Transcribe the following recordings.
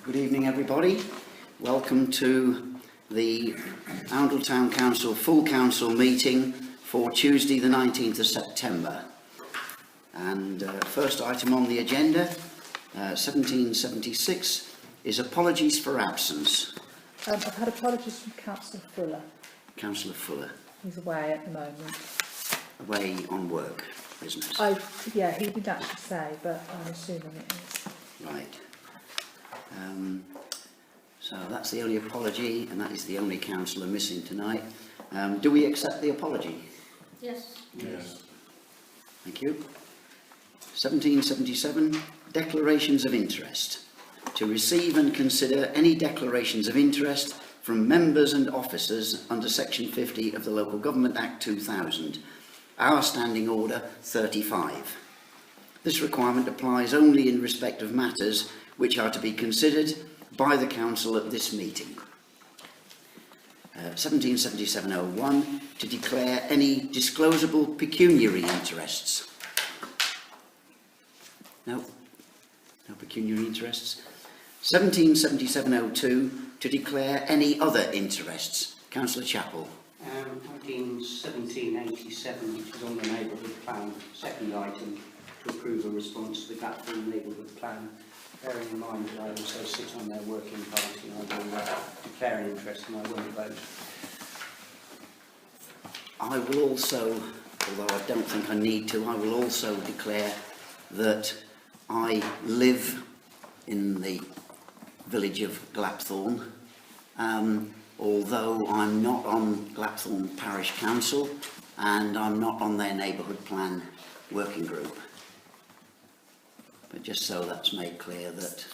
Good evening, everybody. Welcome to the Oundle Town Council Full Council meeting for Tuesday the 19th of September. And first item on the agenda, 1776, is apologies for absence. I've had apologies from Councillor Fuller. Councillor Fuller. He's away at the moment. Away on work business. Yeah, he didn't actually say, but I'm assuming it is. Right. So that's the only apology, and that is the only councillor missing tonight. Do we accept the apology? Yes. Yes. Thank you. 1777, declarations of interest. To receive and consider any declarations of interest from members and officers under Section 50 of the Local Government Act 2000, our Standing Order 35. This requirement applies only in respect of matters which are to be considered by the Council at this meeting. 1777-01, to declare any disclosable pecuniary interests. No pecuniary interests. 1777-02, to declare any other interests. Councillor Chappell. Item 1787, which is on the neighbourhood plan, second item, to approve a response to the Glatford neighbourhood plan. Bearing in mind that I also sit on their working party, I will declare an interest and I won't vote. I will also, although I don't think I need to, I will also declare that I live in the village of Glapthorne, although I'm not on Glapthorne Parish Council and I'm not on their neighbourhood plan working group. But just so that's made clear that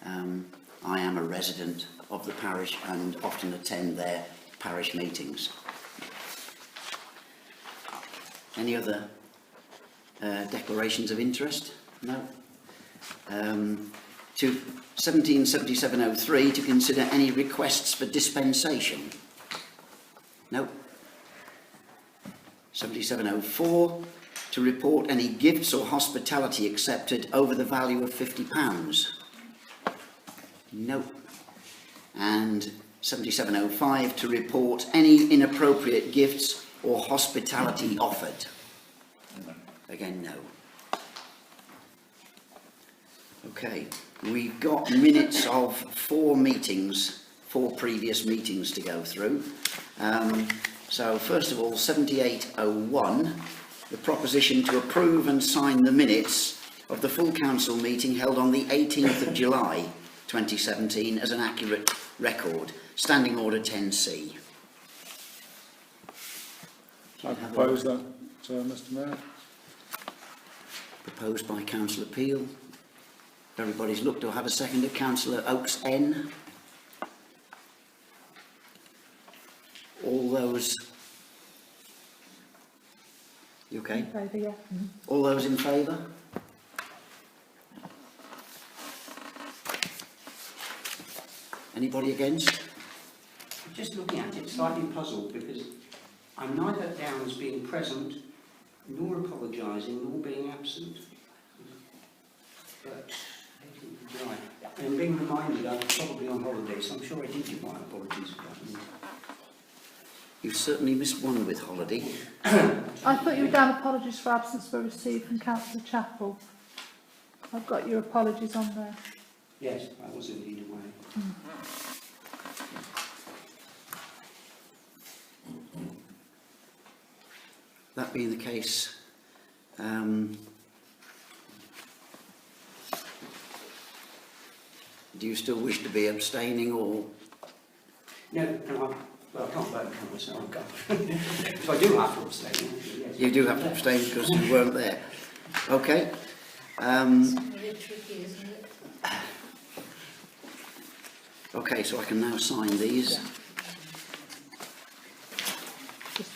I am a resident of the parish and often attend their parish meetings. Any other declarations of interest? No. To 1777-03, to consider any requests for dispensation? No. 77-04, to report any gifts or hospitality accepted over the value of £50? No. And 77-05, to report any inappropriate gifts or hospitality offered? Again, no. Okay, we've got minutes of four previous meetings to go through. So first of all, 78-01, the proposition to approve and sign the minutes of the full council meeting held on the 18th of July 2017 as an accurate record. Standing Order 10C. I propose that, Mr. Mayor. Proposed by Councillor Peel. Everybody's looked. To have a second of Councillor Oakes N. All those... You okay? In favour, yeah. All those in favour? Anybody against? Just looking at it, slightly puzzled because I'm neither down as being present, nor apologising, nor being absent. But 18th of July. And being reminded I was probably on holiday, so I'm sure I did give my apologies for that. You've certainly missed one with holiday. I thought you were down apologies for absence were received from Councillor Chappell. I've got your apologies on there. Yes, I was indeed away. That being the case, do you still wish to be abstaining or... No, I can't vote for myself. So I do have to abstain. Yes. You do have to abstain because you weren't there. Okay. It's very tricky, isn't it? Okay, so I can now sign these. Yeah. Just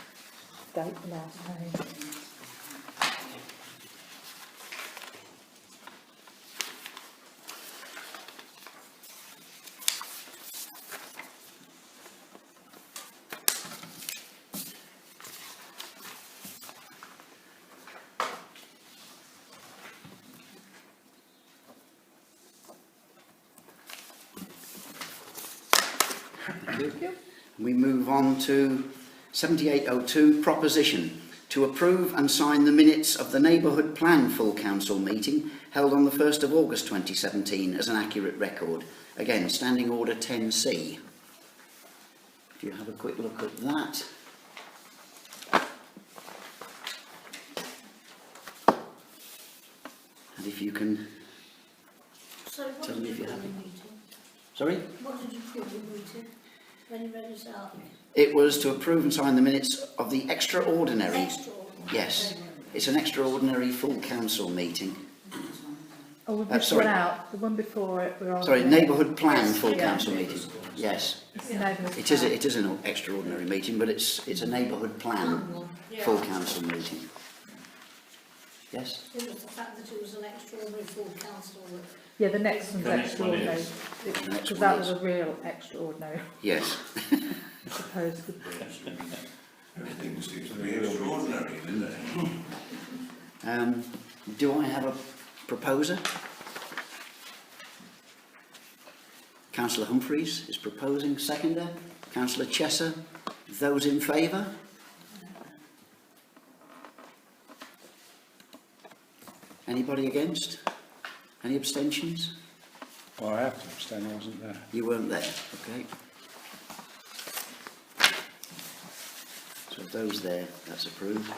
date the last name. Thank you. We move on to 7802, proposition to approve and sign the minutes of the Neighbourhood Plan Full Council meeting held on the 1st of August 2017 as an accurate record. Again, Standing Order 10C. If you have a quick look at that. And if you can... So what Tell did me you if you put have in it. the meeting? Sorry? What did you put in the meeting? When you read this out? It was to approve and sign the minutes of the extraordinary... Extraordinary. Yes, it's an extraordinary full council meeting. Oh, we've missed sorry. one out. The one before it, we're on. Sorry, Neighbourhood Plan Yes, full yeah. council meeting. Yes, It's the neighbourhood it is. plan. It is an extraordinary meeting, but it's a Neighbourhood Plan full council meeting. Yes. It was the fact that it was an extraordinary full council that Yeah, the next one's The next one extraordinary. is. The next Because one that is. was a real extraordinary, Yes. I suppose. Everything seems to be extraordinary, doesn't it? Do I have a proposer? Councillor Humphreys is proposing. Seconder. Councillor Chesser. Those in favour? Anybody against? Any abstentions? Well, I have to abstain, I wasn't there. You weren't there, okay. So if those there, that's approved.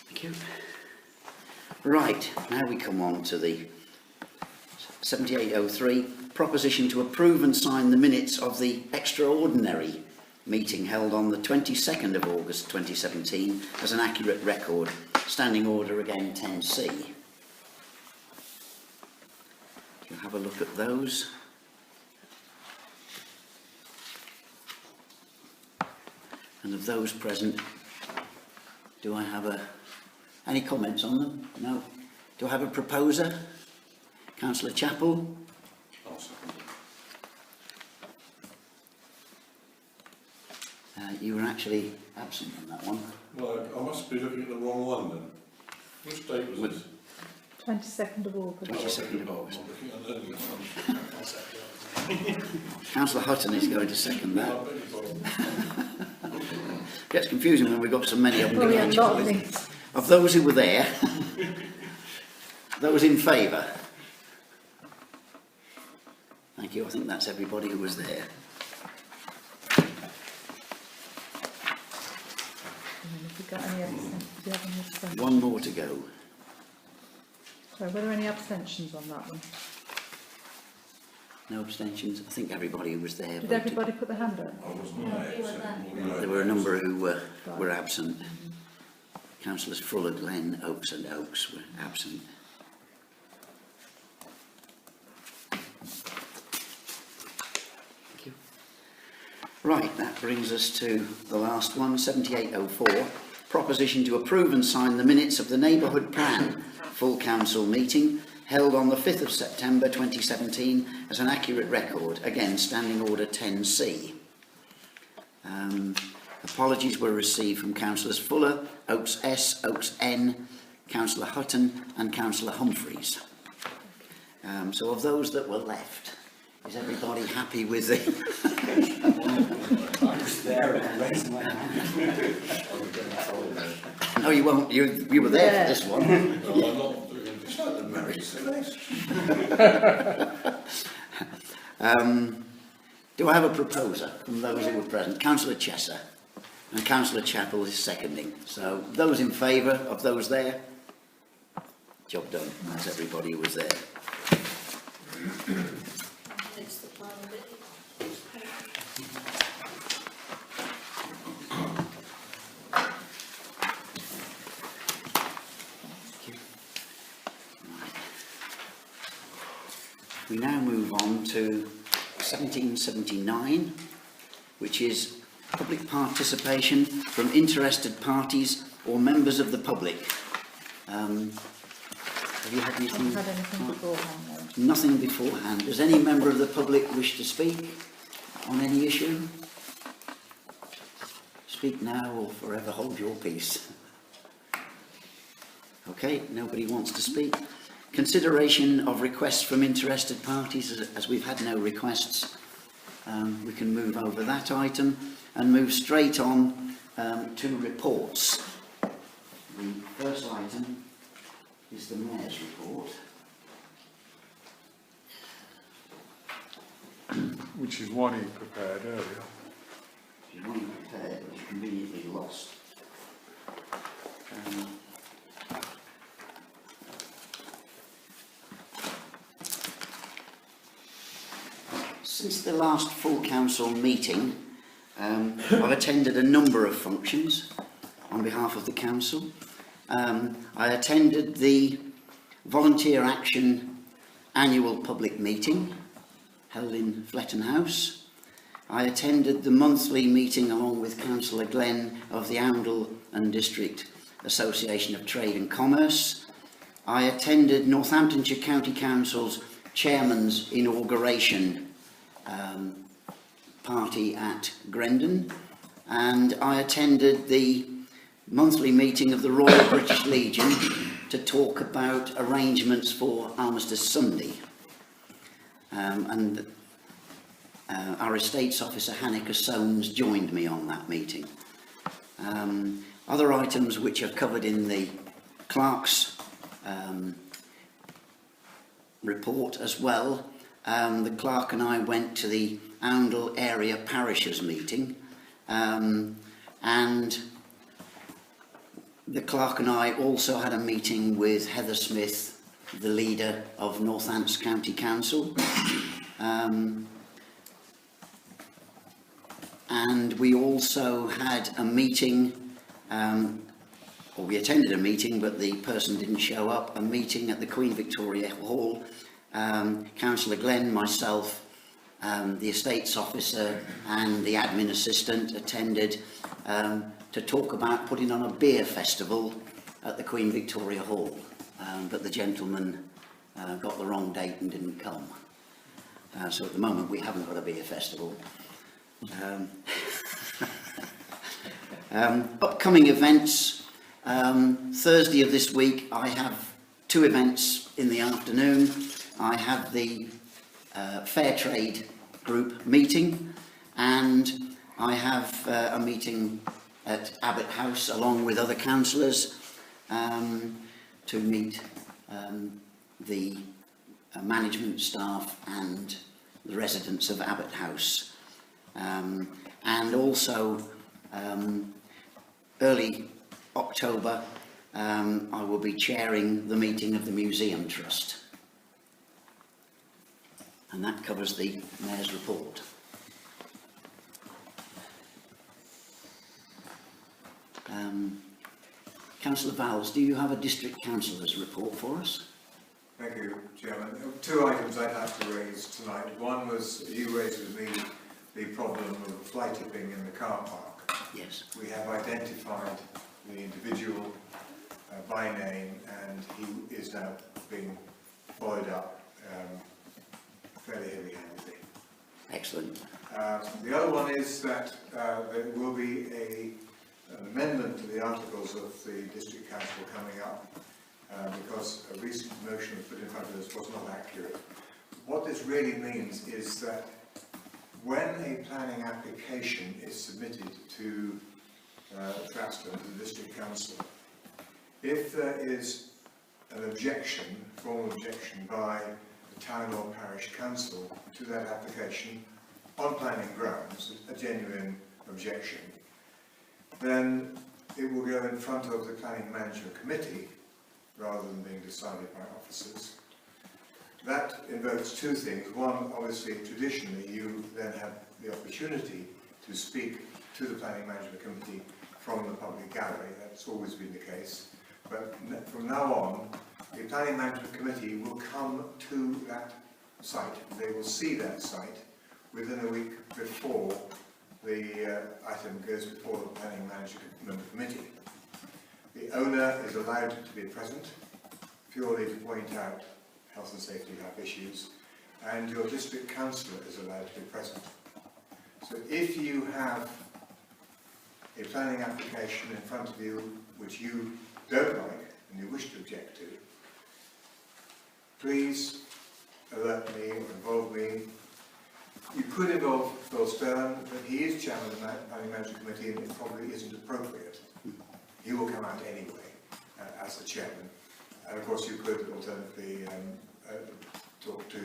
Thank you. Right, now we come on to the 7803, proposition to approve and sign the minutes of the extraordinary meeting held on the 22nd of August 2017 as an accurate record. Standing Order again 10C. You have a look at those. And of those present, do I have any comments on them? No. Do I have a proposer? Councillor Chappell? I'll second it. You were actually absent on that one. Well, I must be looking at the wrong one then. Which date was this? 22nd of August. 22nd of I'm August. looking at an earlier one. Councillor Hutton is going to second I that. beg your pardon. Gets confusing when we've got so many of them. Well, we had a lot of actually. things. Of those who were there, those in favour? Thank you. I think that's everybody who was there. And then if we've got any abstentions, do you have any abstentions? One more to go. Sorry, were there any abstentions on that one? No abstentions. I think everybody who was there Did voted. everybody put their hand up? I wasn't there. you were there. There were a number who were absent. Councillors Fuller, Glenn, Oakes and Oakes were absent. Thank you. Right, that brings us to the last one, 7804. Proposition to approve and sign the minutes of the Neighbourhood Plan Full Council meeting held on the 5th of September 2017 as an accurate record. Again, Standing Order 10C. Apologies were received from Councillors Fuller, Oakes S, Oakes N, Councillor Hutton and Councillor Humphreys. So of those that were left, is everybody happy with the... I was there and I raised my hand. No, you won't. You were there for this one. Well, I'm not doing it's like the marriage service. Do I have a proposer from those who were present? Councillor Chesser and Councillor Chappell is seconding. So those in favour of those there? Job done. That's everybody who was there. It's the plan of it. We now move on to 1779, which is public participation from interested parties or members of the public. Have you had I anything? haven't had anything beforehand, no. Nothing beforehand. Does any member of the public wish to speak on any issue? Speak now or forever hold your peace. Okay, nobody wants to speak. Consideration of requests from interested parties, as we've had no requests. We can move over that item and move straight on to reports. The first item is the Mayor's report. Which is one he prepared earlier. She's one prepared, but she's conveniently lost. Since the last full council meeting, I've attended a number of functions on behalf of the council. I attended the Volunteer Action annual public meeting held in Fletton House. I attended the monthly meeting along with Councillor Glenn of the Oundle and District Association of Trade and Commerce. I attended Northamptonshire County Council's Chairman's inauguration party at Grendon, and I attended the monthly meeting of the Royal British Legion to talk about arrangements for Armistice Sunday. And our Estates Officer Hanneke Soames joined me on that meeting. Other items which are covered in the clerk's report as well. The clerk and I went to the Oundle area parishes meeting, and the clerk and I also had a meeting with Heather Smith, the leader of Northants County Council, and we also had a meeting, or we attended a meeting but the person didn't show up, a meeting at the Queen Victoria Hall. Councillor Glenn, myself, the Estates Officer and the Admin Assistant attended to talk about putting on a beer festival at the Queen Victoria Hall, but the gentleman got the wrong date and didn't come. So at the moment we haven't got a beer festival. Upcoming events. Thursday of this week I have two events in the afternoon. I have the Fair Trade Group meeting, and I have a meeting at Abbott House along with other councillors to meet the management staff and the residents of Abbott House. And also early October I will be chairing the meeting of the Museum Trust. And that covers the Mayor's report. Councillor Vowles, do you have a District Councillor's report for us? Thank you, Chairman. Two items I'd like to raise tonight. One was, you raised with me the problem of fly tipping in the car park. Yes. We have identified the individual by name, and he is now being followed up fairly heavy-handedly. Excellent. The other one is that there will be an amendment to the articles of the District Council coming up because a recent motion put in front of us was not accurate. What this really means is that when a planning application is submitted to Traston, to the District Council, if there is an objection, formal objection by the town or parish council to that application on planning grounds, a genuine objection, then it will go in front of the Planning Management Committee rather than being decided by officers. That invokes two things. One, obviously, traditionally, you then have the opportunity to speak to the Planning Management Committee from the public gallery. That's always been the case. But from now on, the Planning Management Committee will come to that site. They will see that site within a week before the item goes before the Planning Management Committee. The owner is allowed to be present. purely to point out health and safety lab issues, and your district councillor is allowed to be present. So if you have a planning application in front of you which you don't like and you wish to object to, please alert me or involve me. You could involve Phil Stern, but he is chairman of the Planning Management Committee and it probably isn't appropriate. He will come out anyway as the chairman. And of course you could alternatively talk to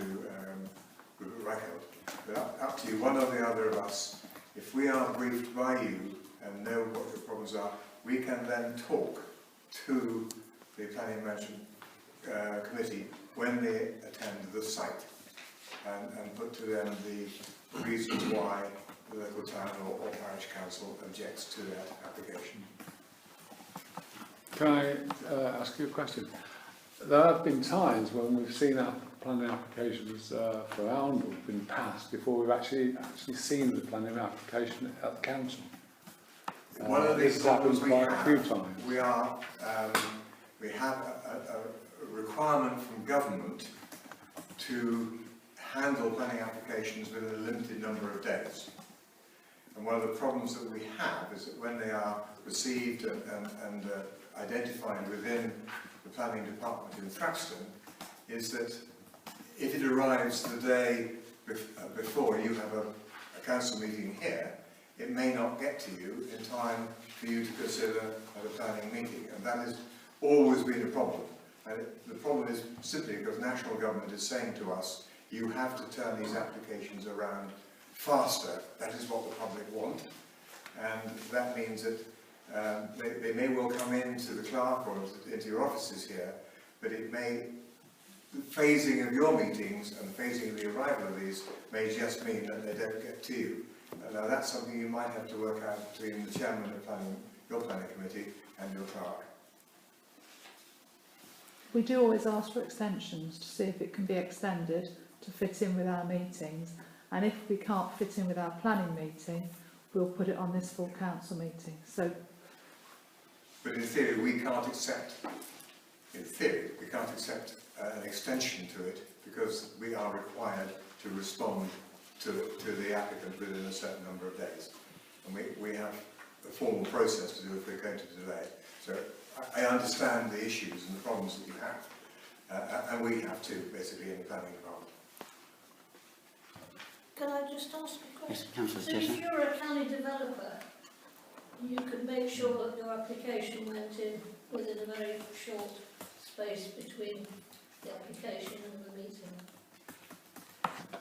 Rupert Reichelt. But up to you, one or the other of us, if we are briefed by you and know what your problems are, we can then talk to the Planning Management Committee when they attend the site and put to them the reasons why the local town or parish council objects to that application. Can I ask you a question? There have been times when we've seen our planning applications for Arundel been passed before we've actually seen the planning application at the council. One of the This has happened problems we quite a few have, times. we have a requirement from government to handle planning applications within a limited number of days. And one of the problems that we have is that when they are received and identified within the planning department in Thrapston, is that if it arrives the day before you have a council meeting here, it may not get to you in time for you to consider at a planning meeting, and that has always been a problem. And the problem is simply because national government is saying to us, you have to turn these applications around faster. That is what the public want, and that means that they may well come into the clerk or into your offices here, but it may, the phasing of your meetings and the phasing of the arrival of these may just mean that they don't get to you. Now that's something you might have to work out between the chairman of your planning committee and your clerk. We do always ask for extensions to see if it can be extended to fit in with our meetings, and if we can't fit in with our planning meeting, we'll put it on this full council meeting. So, but in theory, we can't accept. In theory, we can't accept an extension to it because we are required to respond to the applicant within a certain number of days, and we have a formal process to do if we're going to delay. So I understand the issues and the problems that you have, and we have too, basically, in the planning department. Can I just ask a question? Yes, Councillor So if Cheshire. you're a planning developer, you could make sure that your application went in within a very short space between the application and the meeting.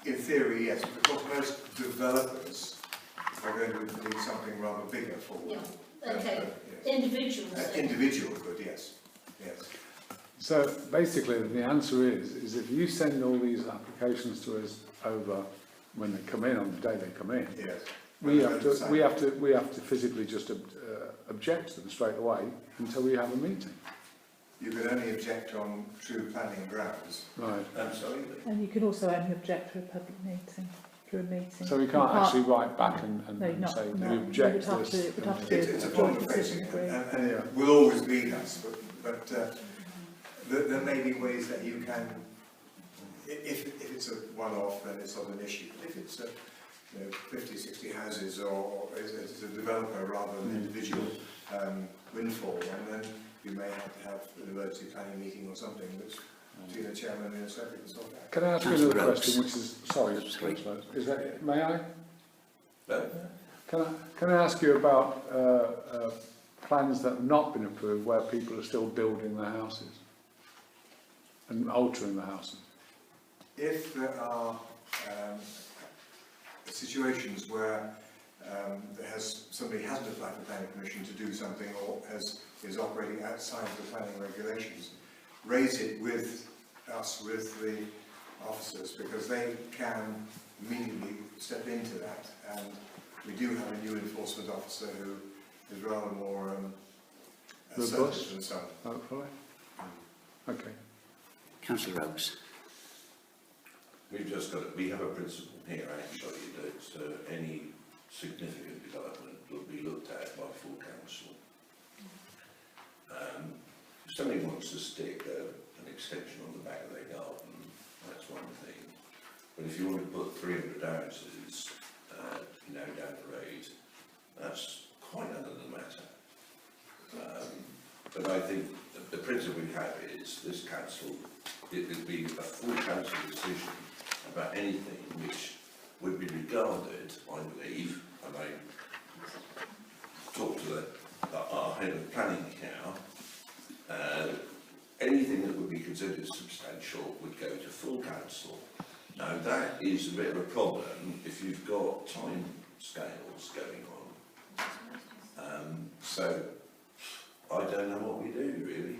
In theory, yes, because most developers are going to need something rather bigger for them. Yeah, okay. Yes. Individuals. then. Individual could, yes. Yes. So basically the answer is if you send all these applications to us over when they come in, on the day they come in, Yes. we have to physically just object to them straight away until we have a meeting. You can only object on true planning grounds. Right. I'm sorry, and you can also only object to a public meeting, through a meeting. So we can't actually write back and No, say no, we object it would have to to, this. it would have to be It's a joint problem decision facing, agreed. and it will always be that, but there may be ways that you can, if it's a one-off, then it's not an issue. But if it's 50, 60 houses, or it's a developer rather than an individual windfall, and then you may have to have an emergency planning meeting or something, which between the chairman and the secretary can sort out. Can I ask you Councillor another Rhodes. question, which is, sorry, Sorry. Councillor, is that, may I? no? Can I ask you about plans that have not been approved where people are still building their houses and altering the houses? If there are situations where somebody hasn't applied for planning permission to do something or is operating outside of the planning regulations, raise it with us, with the officers, because they can immediately step into that. And we do have a new enforcement officer who is rather more assertive than some. Hopefully. Okay. Councillor Rhodes. We have a principle here actually that any significant development will be looked at by full council. If somebody wants to stick an extension on the back of their garden, that's one thing. But if you want to put 300 houses, down the road, that's quite another matter. But I think the principle we have is this council, it would be a full council decision about anything which would be regarded, I believe, and I talked to our head of planning here, anything that would be considered substantial would go to full council. Now that is a bit of a problem if you've got time scales going on. So I don't know what we do really.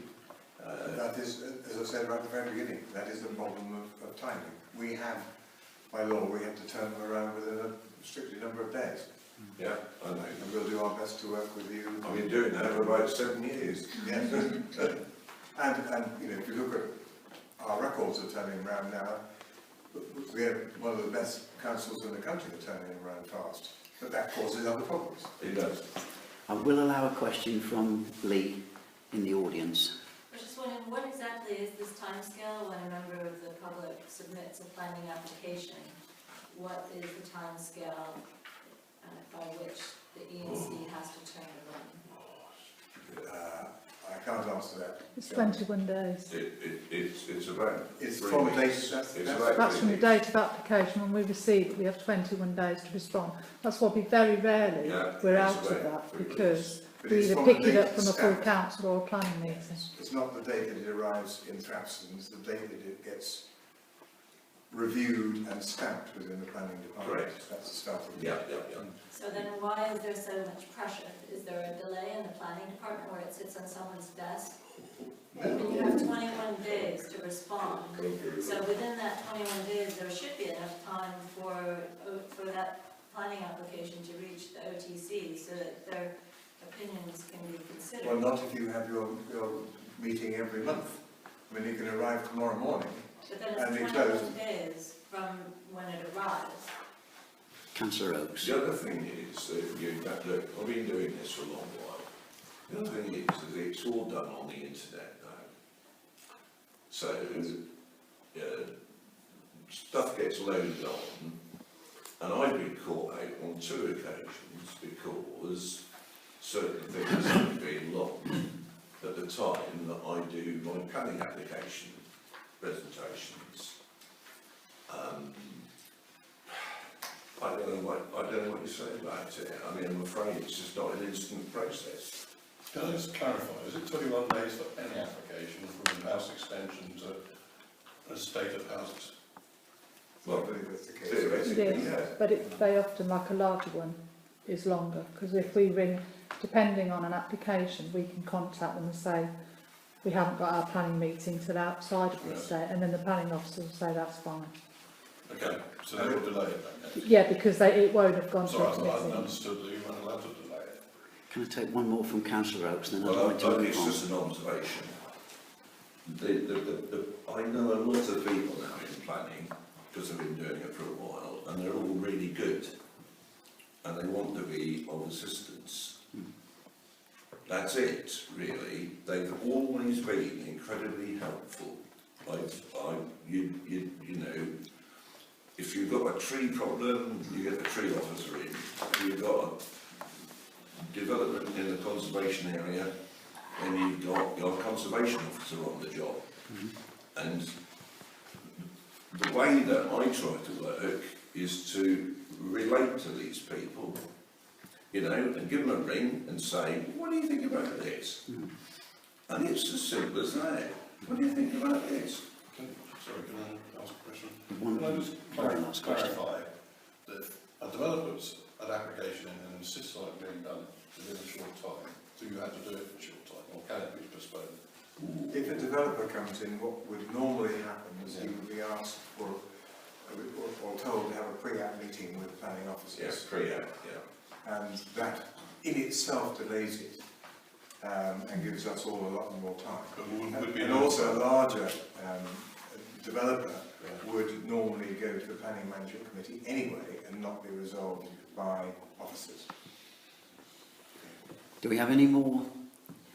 That is, as I said right at the very beginning, that is the problem of timing. We have, by law, we have to turn them around within a restricted number of days. Yeah, I know. And we'll do our best to work with you. I've been doing that for about 7 years. Yes. and if you look at our records of turning around now, we have one of the best councils in the country at turning around fast. But that causes other problems. It does. I will allow a question from Lee in the audience. I was just wondering, what exactly is this timescale when a member of the public submits a planning application? What is the timescale by which the ENC has to turn it on? I can't answer that. It's 21 days. It's about. It's 3 from weeks. date. That's from the date of application. When we receive it, we have 21 days to respond. That's why we very rarely we're out of that, because we either pick it up from a full council or a planning meeting. It's not the date that it arrives in Thrapston, it's the date that it gets reviewed and stamped within the planning department. Correct. That's the start of it. Yeah. So then why is there so much pressure? Is there a delay in the planning department where it sits on someone's desk? And you have 21 days to respond. So within that 21 days, there should be enough time for that planning application to reach the OTC so that their opinions can be considered. Well, not if you have your meeting every month. I mean, you can arrive tomorrow morning. But then and it's it 21 closes. days from when it arrives. Councillor Oakes. The other thing is that look, I've been doing this for a long while. The other thing is that it's all done on the internet now. So stuff gets loaded on, and I've been caught out on 2 occasions because certain things have been locked at the time that I do my planning application presentations. I don't know what you say about it. I mean, I'm afraid it's just not an instant process. Can I just clarify, is it 21 days for any application from house extension to a state of houses? I believe that's the case. Theoretically, It is, yeah. but it's very often, like a larger one, is longer, because if we ring, depending on an application, we can contact them and say, we haven't got our planning meeting till outside of this date, and then the planning officer will say that's fine. Okay, so they will delay it then? Yeah, because it won't have gone to Sorry, a I hadn't committee. understood that you weren't allowed to delay it. Can I take one more from Councillor Oakes, and then I'd Well, like to move it's on? just an observation. I know a lot of people now in planning, because I've been doing it for a while, and they're all really good, and they want to be of assistance. That's it, really. They've always been incredibly helpful. You know, if you've got a tree problem, you get the tree officer in. If you've got a development in the conservation area, then you've got your conservation officer on the job. And the way that I try to work is to relate to these people, you know, and give them a ring and say, what do you think about this? And it's as simple as that. What do you think about this? Sorry, can I ask a question? One Can I just very last question. clarify that if a developer puts an application in and insists on it being done within a short time, do you have to do it in a short time, or can it be postponed? If a developer comes in, what would normally happen is he would be asked for, or told to have a pre-app meeting with the planning officers. Yes, pre-app, yeah. And that in itself delays it, and gives us all a lot more time. But would be And also a larger developer would normally go to the planning management committee anyway and not be resolved by officers. Do we have any more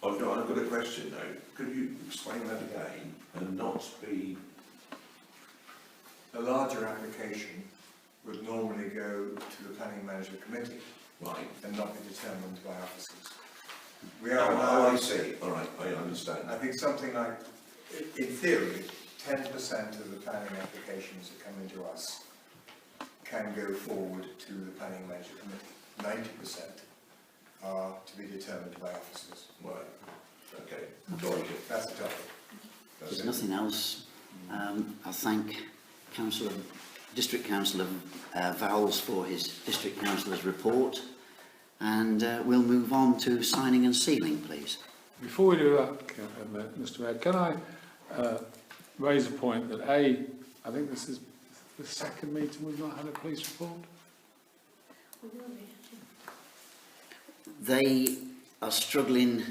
I've got a question though. Could you explain that again and not be... A larger application would normally go to the Planning Management Committee Right. and not be determined by officers. We Oh, are I allowed, see. All right, I understand. I think something like, in theory, 10% of the planning applications that come into us can go forward to the Planning Management Committee. 90% are to be determined by officers. Right. Okay. Got it. That's a topic. If there's nothing else, I'll thank District Councillor Vowles for his District Councillor's report, and we'll move on to signing and sealing, please. Before we do that, Mr Mayor, can I raise a point that I think this is the second meeting we've not had a police report? They are struggling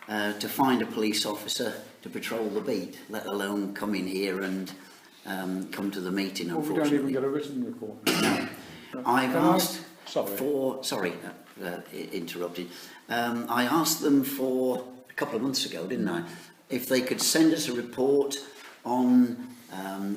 to find a police officer to patrol the beat, let alone come in here and come to the meeting, Well, we unfortunately. don't even get a written report. I've Can I- asked interrupted. I asked them for a couple of months ago, didn't I, if they could send us a report on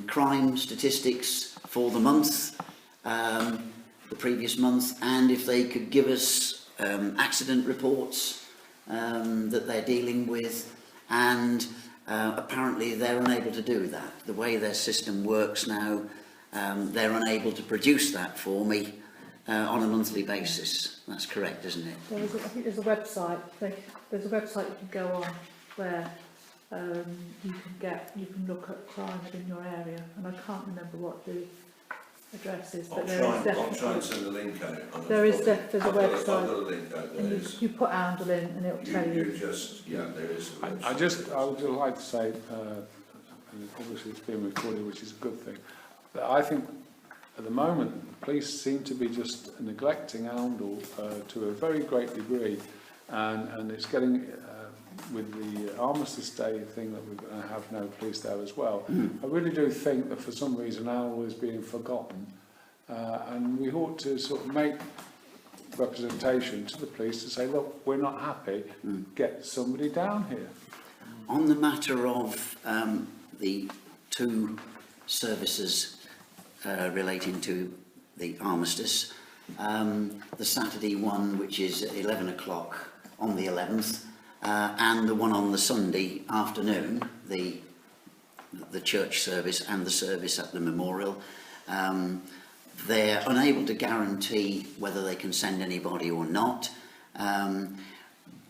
crime statistics for the month, the previous month, and if they could give us accident reports that they're dealing with, and apparently they're unable to do that. The way their system works now, they're unable to produce that for me on a monthly basis. That's correct, isn't it? I think there's a website. There's a website you can go on where you can look at crime in your area, and I can't remember what the address is, but I'll there is try and definitely. send the link out. There's a I've got website, a link out there. and you put Oundle in, and it'll tell You you. just, yeah, there is a website. I would just like to say, and obviously it's being recorded, which is a good thing, that I think at the moment the police seem to be just neglecting Oundle to a very great degree, and it's getting with the Armistice Day thing that we're going to have no police there as well. I really do think that for some reason Oundle is being forgotten, and we ought to sort of make representation to the police to say, look, we're not happy, get somebody down here. On the matter of the two services relating to the armistice, the Saturday one, which is at 11 o'clock on the 11th, and the one on the Sunday afternoon, the church service and the service at the memorial, they're unable to guarantee whether they can send anybody or not.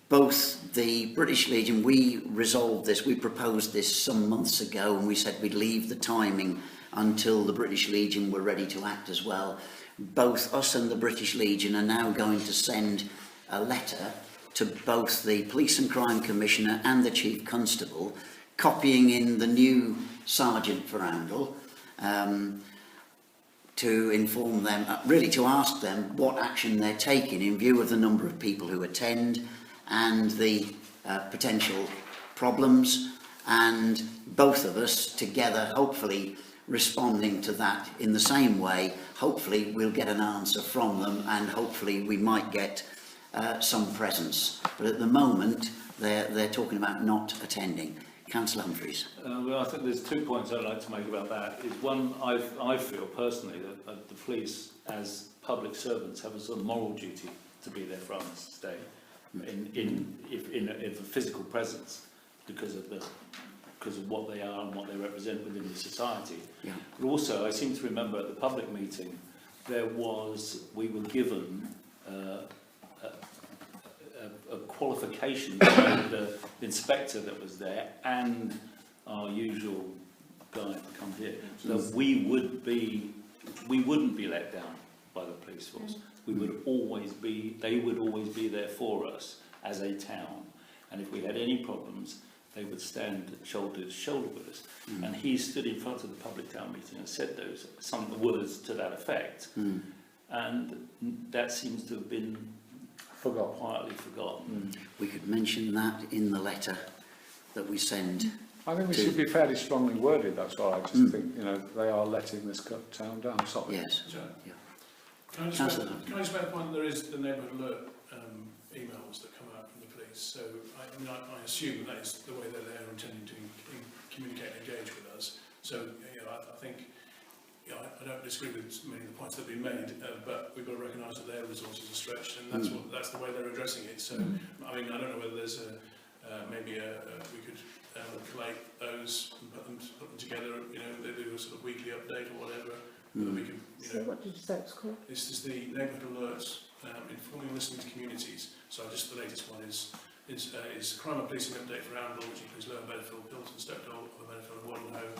Both the British Legion, we resolved this, we proposed this some months ago, and we said we'd leave the timing until the British Legion were ready to act as well. Both us and the British Legion are now going to send a letter to both the Police and Crime Commissioner and the Chief Constable, copying in the new Sergeant for Oundle, to inform them, really to ask them what action they're taking in view of the number of people who attend and the potential problems, and both of us together hopefully responding to that in the same way. Hopefully we'll get an answer from them, and hopefully we might get some presence. But at the moment they're talking about not attending. Councillor Humphreys. Well, I think there's 2 points I'd like to make about that. Is one, I feel personally that the police, as public servants, have a sort of moral duty to be there for Armistice Day, in a physical presence, because of what they are and what they represent within the society. Yeah. But also, I seem to remember at the public meeting, we were given a qualification by the inspector that was there and our usual guy that comes here, that we wouldn't be let down by the police force. They would always be there for us as a town, and if we had any problems, they would stand shoulder to shoulder with us. And he stood in front of the public town meeting and said some words to that effect, and that seems to have been quietly forgotten. We could mention that in the letter that we send. I think we should be fairly strongly worded, that's all. I just think, they are letting this town down. Sorry. Yes. Yeah. Can I just make the point, there is the neighbourhood alert emails that come out from the police. areas. So I assume that is the way that they're intending to communicate and engage with us. So I think I don't disagree with many of the points that have been made, but we've got to recognise that their resources are stretched, and that's the way they're addressing it. So I mean, I don't know whether there's maybe we could collate those and put them together. They do a sort of weekly update or whatever. That we could, So what did you say it's called? This is the neighbourhood alerts, informing and listening to communities. So just the latest one is crime and policing update for Oundle, which includes Lower Bedford, Pilton, Stockdale, Lower Bedford, and Wardenhoe,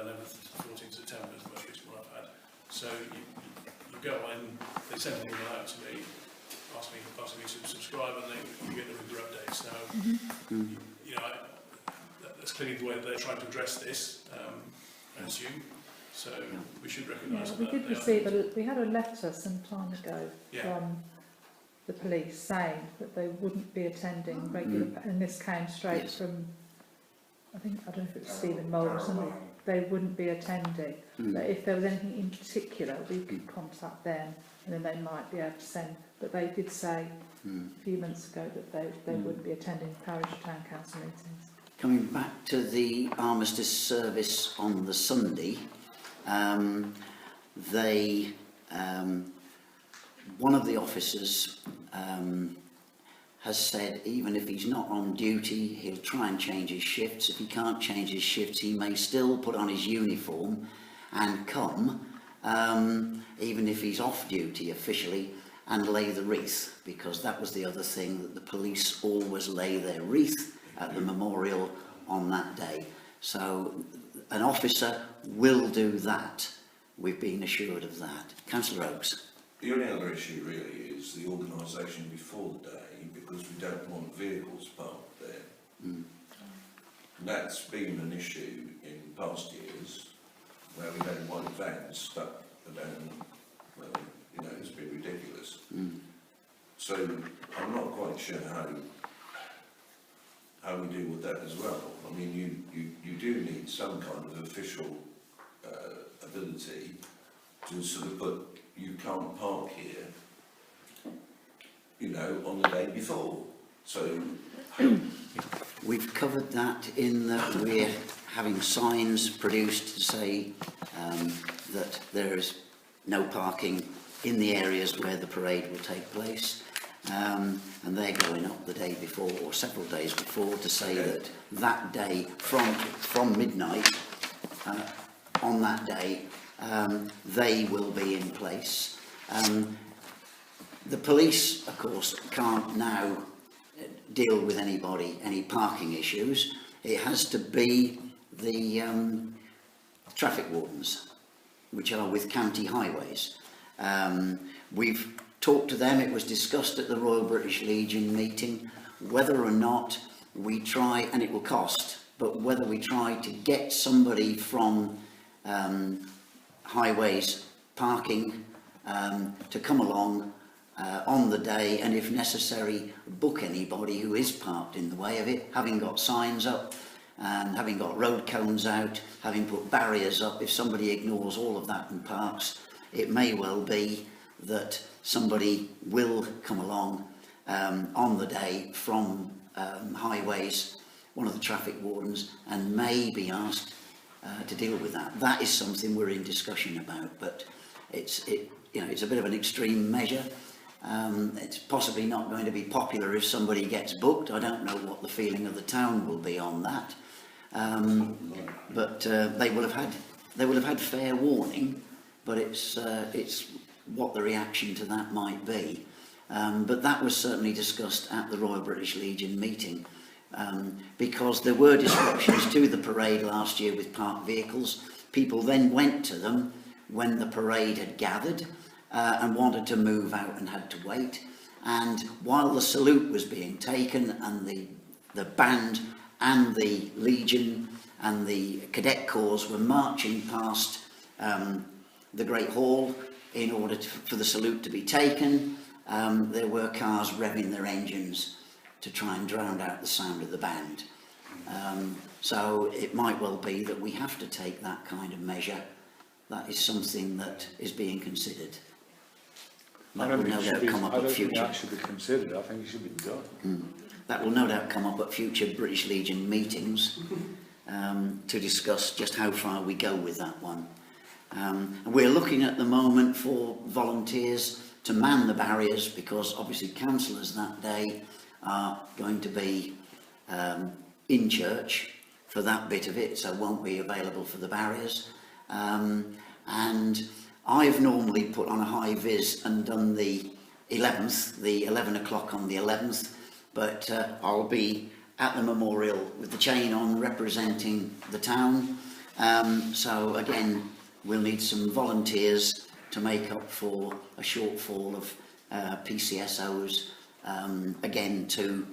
11th to 14th September is the most recent one I've had. So you go and they send an email out to me, asking me to subscribe, and you get the regular updates. Now, that's clearly the way that they're trying to address this, I assume. So we should recognise that. We did we had a letter some time ago from the police saying that they wouldn't be attending regular, and this came straight from, I don't know if it was Stephen Mould or somebody, they wouldn't be attending. But if there was anything in particular, we could contact them, and then they might be able to send. But they did say a few months ago that they wouldn't be attending parish or town council meetings. Coming back to the armistice service on the Sunday, one of the officers has said even if he's not on duty, he'll try and change his shifts. If he can't change his shifts, he may still put on his uniform and come, even if he's off duty officially, and lay the wreath, because that was the other thing, that the police always lay their wreath at the memorial on that day. So an officer will do that. We've been assured of that. Councillor Oakes. The only other issue really is the organisation before the day, because we don't want vehicles parked there. And that's been an issue in past years, where we had one van stuck down, well, it's been ridiculous. So I'm not quite sure how we deal with that as well. I mean, you do need some kind of official ability to sort of put, you can't park here, on the day before. So we've covered that in that we're having signs produced to say that there is no parking in the areas where the parade will take place. And they're going up the day before or several days before to say that day from midnight on that day they will be in place. The police, of course, can't now deal with any parking issues. It has to be the traffic wardens, which are with county highways. We've talked to them. It was discussed at the Royal British Legion meeting whether or not we try, and it will cost, but whether we try to get somebody from highways parking to come along on the day, and if necessary book anybody who is parked in the way of it, having got signs up and having got road cones out, having put barriers up. If somebody ignores all of that and parks, it may well be that somebody will come along on the day from highways, one of the traffic wardens, and may be asked to deal with that. That is something we're in discussion about, but it's a bit of an extreme measure. It's possibly not going to be popular if somebody gets booked. I don't know what the feeling of the town will be on that, but they will have had fair warning. But it's what the reaction to that might be. But that was certainly discussed at the Royal British Legion meeting, because there were disruptions to the parade last year with parked vehicles. People then went to them when the parade had gathered and wanted to move out and had to wait. And while the salute was being taken and the band and the Legion and the Cadet Corps were marching past the Great Hall in order for the salute to be taken, there were cars revving their engines to try and drown out the sound of the band. So it might well be that we have to take that kind of measure. That is something that is being considered. That will no doubt come up I at don't think future. that should be considered. I think it should be done. That will no doubt come up at future British Legion meetings to discuss just how far we go with that one. And we're looking at the moment for volunteers to man the barriers, because obviously councillors that day are going to be in church for that bit of it, so won't be available for the barriers. And I've normally put on a high vis and done the 11th, the 11 o'clock on the 11th, but I'll be at the memorial with the chain on representing the town. So again, we'll need some volunteers to make up for a shortfall of PCSOs, again to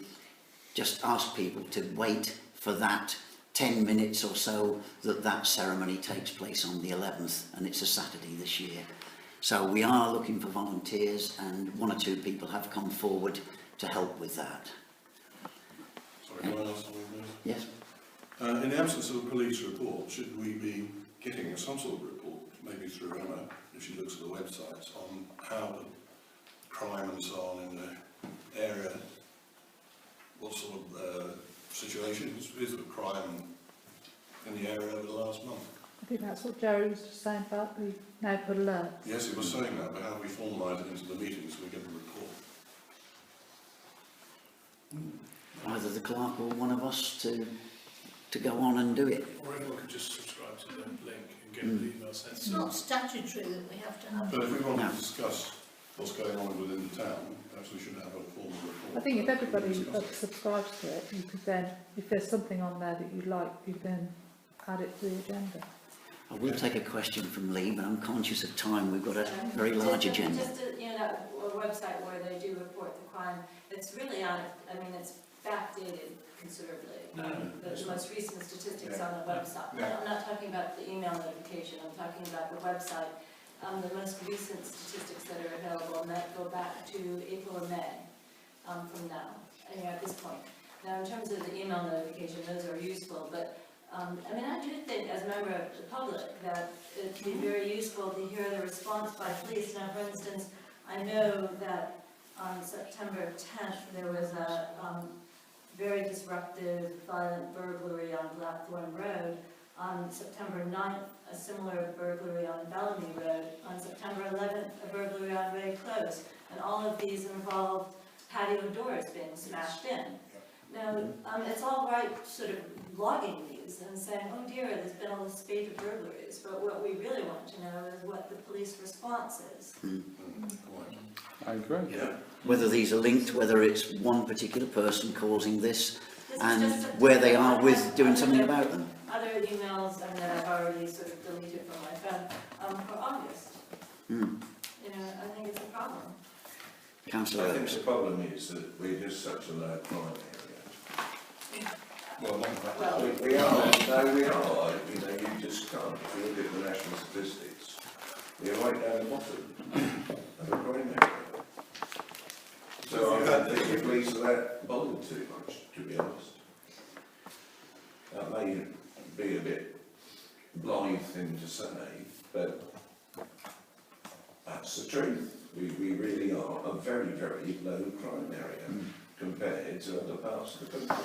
just ask people to wait for that 10 minutes or so that ceremony takes place on the 11th, and it's a Saturday this year. So we are looking for volunteers, and 1 or 2 people have come forward to help with that. Sorry, can I ask something, please? Yes? In the absence of a police report, should we be getting some sort of report, maybe through Emma, if she looks at the website, on how the crime and so on in the area, what sort of situations is the crime in the area over the last month? I think that's what Jerry was just saying about the neighbourhood alert. Yes, he was saying that, but how do we formalise it into the meeting so we get the report? Either the clerk or one of us to go on and do it. Or everyone could just subscribe to the link and get the email sent. It's not statutory that we have to have. But if we want No. to discuss what's going on within the town, perhaps we should have a formal report. I think if everybody subscribes to it, you could then, if there's something on there that you like, you then add it to the agenda. I will take a question from Lee, but I'm conscious of time. We've got a very large agenda. Just, you know, that website where they do report the crime, it's really on, I mean, it's backdated considerably. The most recent statistics on the website. Yeah. I'm not talking about the email notification, I'm talking about the website. The most recent statistics that are available, and that go back to April or May from now, and at this point. Now, in terms of the email notification, those are useful, but I mean, I do think, as a member of the public, that it'd be very useful to hear the response by police. Now, for instance, I know that on September 10th, there was a very disruptive, violent burglary on Blackthorn Road. On September 9th, a similar burglary on Bellamy Road. On September 11th, a burglary on Ray Close. And all of these involved patio doors being smashed in. Now, it's all right sort of logging these and saying, oh dear, there's been all this spate of burglaries, but what we really want to know is what the police response is. I agree. Yeah. Whether these are linked, whether it's one particular person causing this, This is and just a- where they are with doing something about them. Other emails that I've already sort of deleted from my phone for August. Hmm. You know, I think it's a problem. Councillor I think Oakes. the problem is that we're just such a low crime area. Well, not that. Well, We are, no, we are, you know, you just can't, if you look at the national statistics, we're right down the bottom of the crime area. So I don't think the police are that bothered too much, to be honest. That may be a bit blithe thing to say, but that's the truth. We really are a very, very low crime area compared to other parts of the country.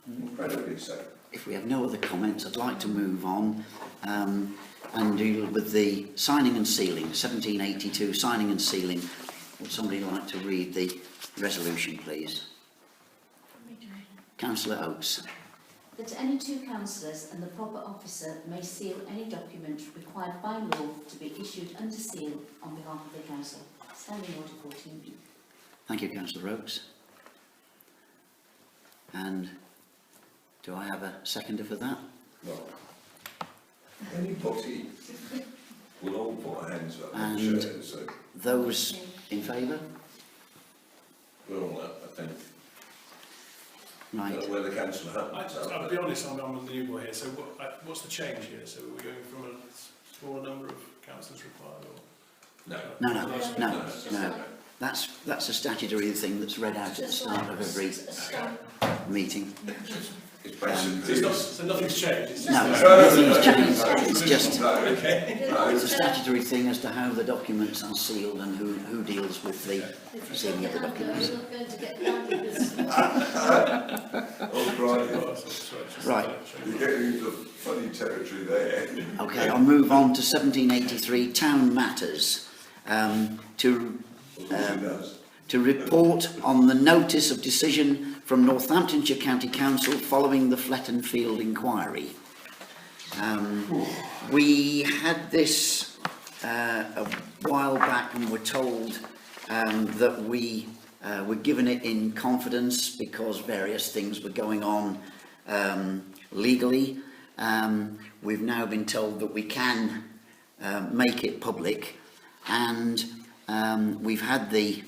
Incredibly so. If we have no other comments, I'd like to move on and deal with the signing and sealing, 1782, signing and sealing. Would somebody like to read the resolution, please? Councillor Oakes. That any two councillors and the proper officer may seal any document required by law to be issued under seal on behalf of the council. Standing Order 14. Thank you, Councillor Oakes. And do I have a seconder for that? Well, anybody will all put our hands up, I'm And- sure, so Those in favour? we're all up, I think. Right. Where the councillor happens I'll be honest, I'm the new boy here, so what's the change here? So we're going from a smaller number of councillors required, or? No. That's a statutory thing that's read out at the start of every meeting. It's basically... It's not, so nothing's changed. It's just No, nothing's changed. It's just it's a statutory thing as to how the documents are sealed and who deals with the sealing of the documents. We're not going to get landed with Oh, Right. You're getting into funny territory there. Okay, I'll move on to 1783 Town Matters. To report on the notice of decision from Northamptonshire County Council following the Fletton Field inquiry. We had this a while back and were told that we were given it in confidence because various things were going on legally. We've now been told that we can make it public, and we've had the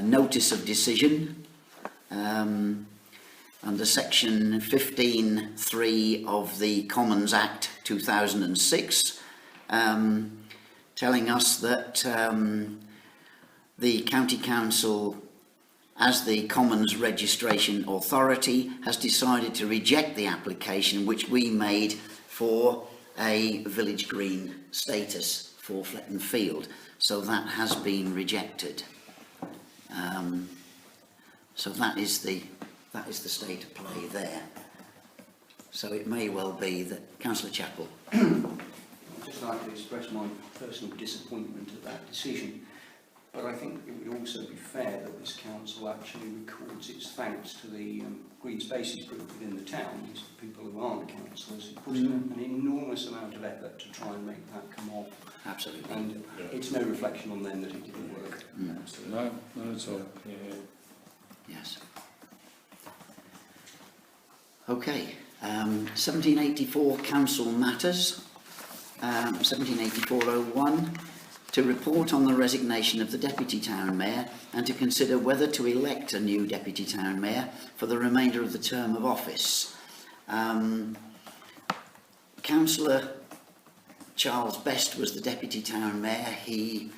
notice of decision under section 15(3) of the Commons Act 2006, telling us that the County Council, as the Commons Registration Authority, has decided to reject the application which we made for a village green status for Fletton Field. So that has been rejected. So that is the state of play there. So it may well be that Councillor Chappell. I'd just like to express my personal disappointment at that decision, but I think it would also be fair that this council actually records its thanks to the Green Spaces group within the town, these people who aren't councillors, who put in an enormous amount of effort to try and make that come off. Absolutely. And it's no reflection on them that it didn't work. No, not at all. Yes. Okay. 1784 Council Matters. 1784-01. To report on the resignation of the Deputy Town Mayor and to consider whether to elect a new Deputy Town Mayor for the remainder of the term of office. Councillor Charles Best was the Deputy Town Mayor. He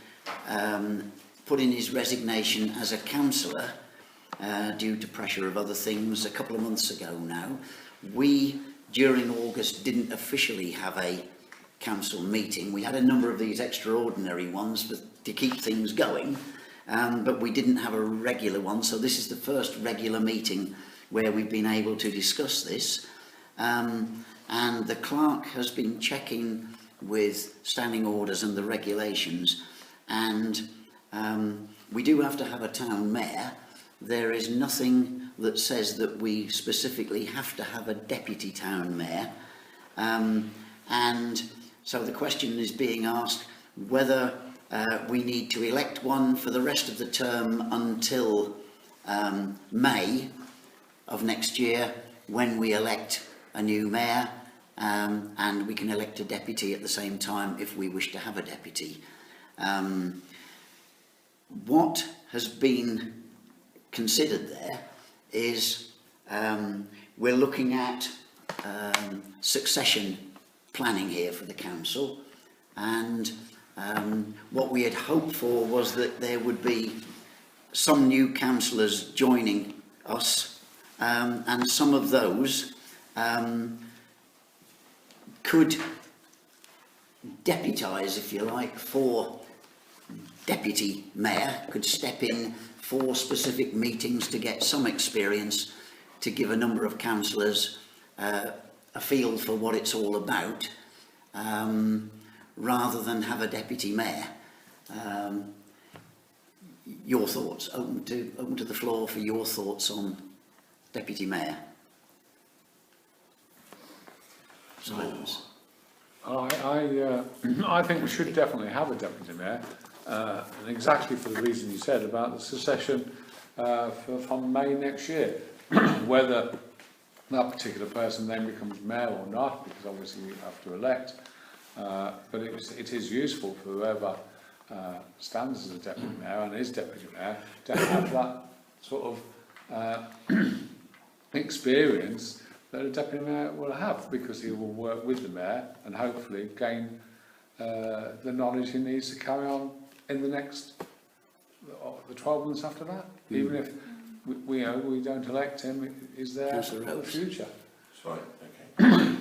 put in his resignation as a councillor due to pressure of other things a couple of months ago now. We, during August, didn't officially have a council meeting. We had a number of these extraordinary ones to keep things going, but we didn't have a regular one, so this is the first regular meeting where we've been able to discuss this. And the clerk has been checking with standing orders and the regulations, and we do have to have a town mayor. There is nothing that says that we specifically have to have a deputy town mayor, and so the question is being asked whether we need to elect one for the rest of the term until May of next year, when we elect a new mayor, and we can elect a deputy at the same time if we wish to have a deputy. What has been considered there is we're looking at succession planning here for the council, and what we had hoped for was that there would be some new councillors joining us, and some of those could deputise, if you like, for deputy mayor, could step in for specific meetings to get some experience, to give a number of councillors a feel for what it's all about, rather than have a deputy mayor. Your thoughts? Open to the floor for your thoughts on deputy mayor. Silence. I think we should definitely have a deputy mayor, and exactly for the reason you said about the succession from May next year. Whether that particular person then becomes mayor or not, because obviously we have to elect, but it is useful for whoever stands as a deputy mayor and is deputy mayor to have that sort of experience that a deputy mayor will have, because he will work with the mayor and hopefully gain the knowledge he needs to carry on in the next the 12 months after that. Even if we don't elect him, is there Councillor for the Rhodes. future. That's right, okay.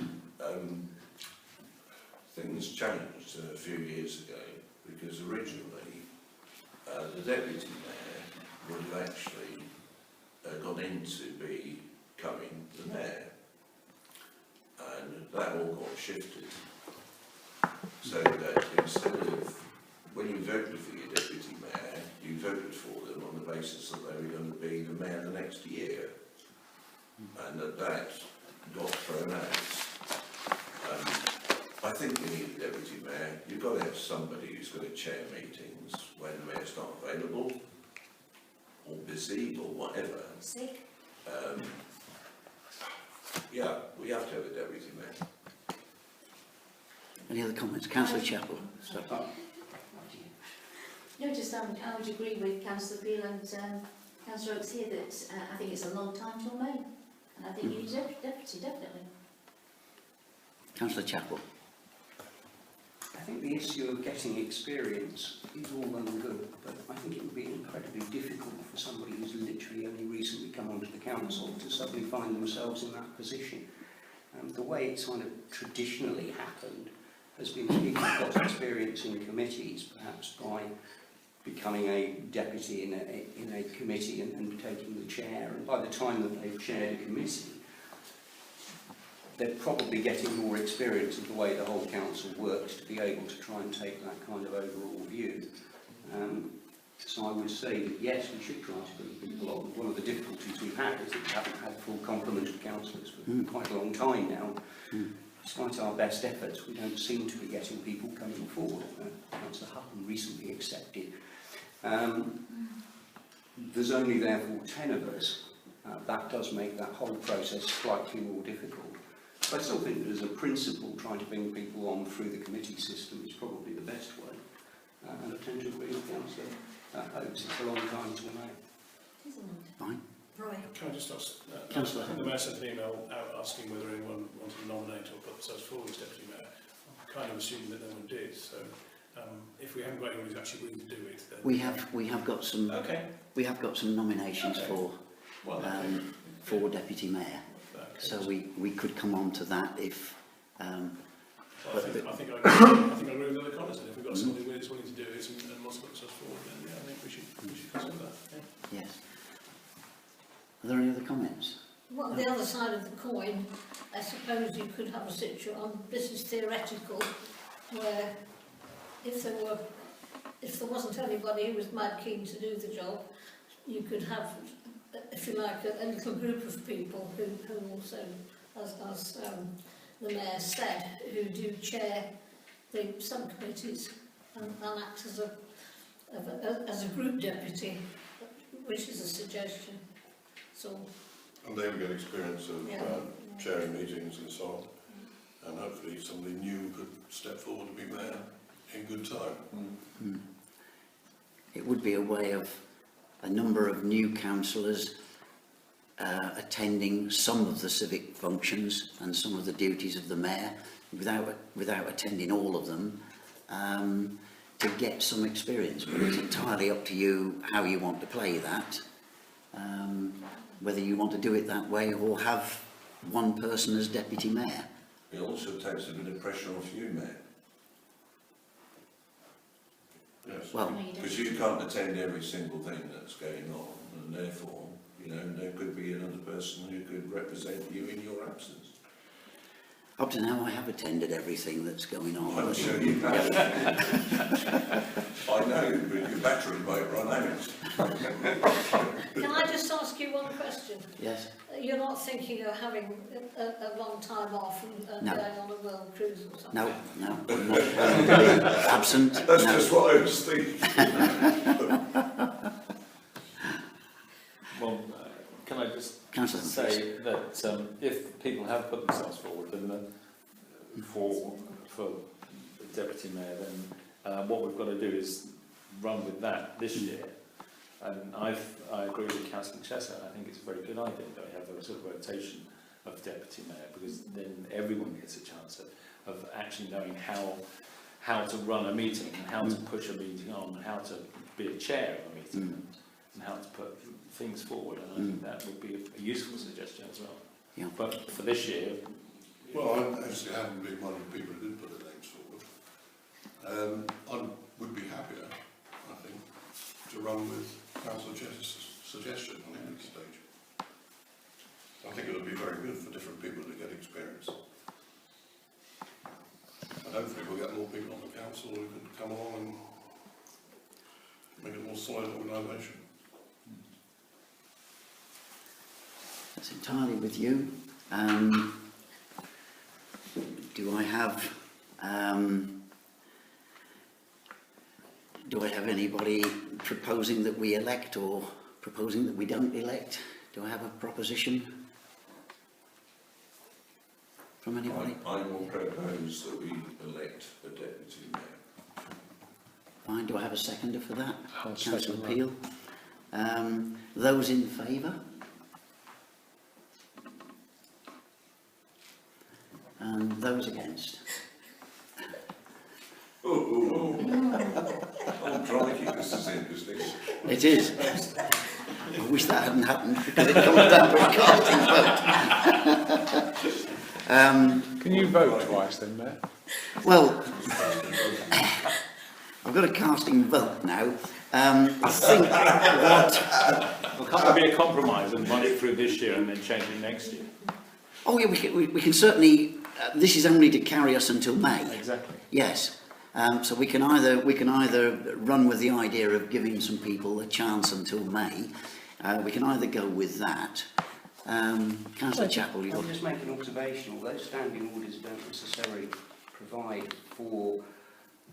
Things changed a few years ago because originally the deputy mayor would have actually gone in to becoming the mayor, and that all got shifted. So that instead of, when you voted for your deputy mayor, you voted for them on the basis that they were going to be the mayor the next year, and that got thrown out. I think you need a deputy mayor. You've got to have somebody who's going to chair meetings when the mayor's not available, or busy, or whatever. Sick? Yeah, we have to have a deputy mayor. Any other comments? Councillor Chapel. Sorry. No, just I would agree with Councillor Peel and Councillor Oakes here that I think it's a long time till May, and I think you need a deputy, definitely. Councillor Chapel. I think the issue of getting experience is all well and good, but I think it would be incredibly difficult for somebody who's literally only recently come onto the council to suddenly find themselves in that position. The way it's kind of traditionally happened has been people who've got experience in committees, perhaps by becoming a deputy in a committee and taking the chair, and by the time that they've chaired a committee, they're probably getting more experience of the way the whole council works to be able to try and take that kind of overall view. So I would say that yes, we should try to bring people on. One of the difficulties we've had is that we haven't had full complement of councillors for quite a long time now. Despite our best efforts, we don't seem to be getting people coming forward. Councillor Hutton recently accepted. There's only therefore 10 of us. That does make that whole process slightly more difficult. I still think that as a principle, trying to bring people on through the committee system is probably the best way. And I tend to agree with Councillor Oakes, it's a long time to wait. Fine. Right. Can I just ask, Councillor. I think the Mayor sent an email out asking whether anyone wanted to nominate or put themselves forward as Deputy Mayor. I'm kind of assuming that no one did, so if we haven't got anyone who's actually willing to do it, then... We have got some. Okay. We have got some nominations Okay. for deputy mayor. Okay. So we could come on to that if. Well, I think I agree with the other comments, and if we've got somebody who's willing to do it and wants to put themselves forward, then yeah, I think we should consider that. Yeah. Yes. Are there any other comments? Well, the other side of the coin, I suppose you could have a situation, this is theoretical, where if there wasn't anybody who was mad keen to do the job, you could have, if you like, a little group of people who also, as the Mayor said, who do chair the subcommittees and act as a group deputy, which is a suggestion. So. And they would get experience of chairing meetings and so on, and hopefully somebody new could step forward to be mayor in good time. It would be a way of a number of new councillors attending some of the civic functions and some of the duties of the mayor without attending all of them, to get some experience. But it's entirely up to you how you want to play that, whether you want to do it that way or have one person as deputy mayor. It also takes a bit of pressure off you, Mayor. Yes. Well, Because you can't attend every single thing that's going on, and therefore, you know, there could be another person who could represent you in your absence. up to now I have attended everything that's going on. I'm sure you have. I know, but your battery might run out. Can I just ask you one question? Yes. You're not thinking of having a long time off and No. going on a world cruise or something? No, I'm not going to be absent. That's no. just what I was thinking. Well, can I just Councillor say that if people have put themselves forward then, for the deputy mayor, then what we've got to do is run with that this year. And I agree with Councillor Chester. I think it's a very good idea that we have a sort of rotation of deputy mayor, because then everyone gets a chance of actually knowing how to run a meeting and how to push a meeting on, and how to be a chair of a meeting. and how to put things forward, and I think that would be a useful suggestion as well. Yeah. But for this year, Well, I actually haven't been one of the people who did put their names forward. I would be happier, I think, to run with Councillor Chess's suggestion on any stage. I think it would be very good for different people to get experience. And hopefully we'll get more people on the council who can come along and make it a more solid organisation. That's entirely with you. Do I have anybody proposing that we elect or proposing that we don't elect? Do I have a proposition from anybody? I will propose that we elect a deputy mayor. Fine, do I have a seconder for that? I'll Councillor second that. Peel. Those in favour? And those against? Oh, crikey, this is interesting. It is. I wish that hadn't happened because it comes down to a casting vote. Can you vote twice then, Mayor? Well, I've got a casting vote now. I think what... well, can't there be a compromise and run it through this year and then change it next year? Oh yeah, we can certainly... this is only to carry us until May. Exactly. Yes. So we can either run with the idea of giving some people a chance until May. We can either go with that. Councillor Chapel, I'll just make an observation. Although standing orders don't necessarily provide for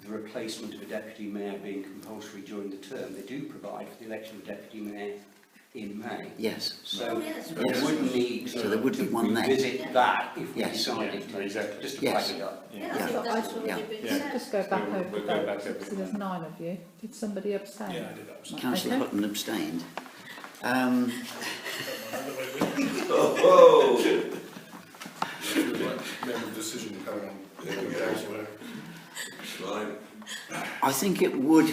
the replacement of a deputy mayor being compulsory during the term, they do provide for the election of deputy mayor in May. yes. So Yes. there would need So there would be one there. revisit that if we Yes. decided Yeah, to, exactly. just to Yes. flag it up. Yeah, I think that's already been Yeah. said. Just go back So over we'll the go back votes. over So there's 9 of you. Did somebody abstain? Yeah, I did that. Councillor Okay. Hutton abstained. Oh, Make a decision coming on council. right. I think it would,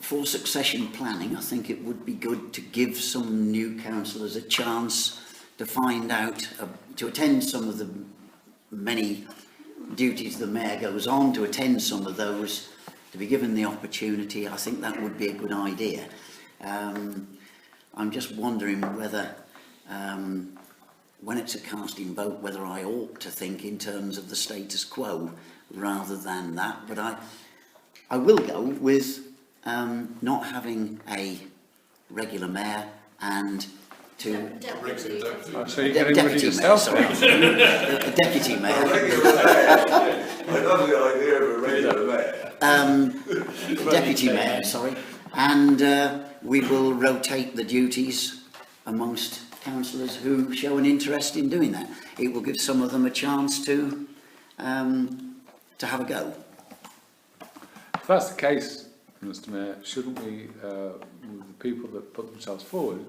for succession planning, I think it would be good to give some new councillors a chance to find out, to attend some of the many duties the mayor goes on, to attend some of those, to be given the opportunity. I think that would be a good idea. I'm just wondering whether, when it's a casting vote, whether I ought to think in terms of the status quo rather than that. But I will go with not having a regular mayor and to Deputy. So you're getting rid of deputy mayor, yourself sorry. now? A deputy A mayor. regular mayor. I love the idea of a regular mayor. Deputy mayor, sorry. And we will rotate the duties amongst councillors who show an interest in doing that. It will give some of them a chance to have a go. If that's the case, Mr Mayor, shouldn't we, with the people that put themselves forward,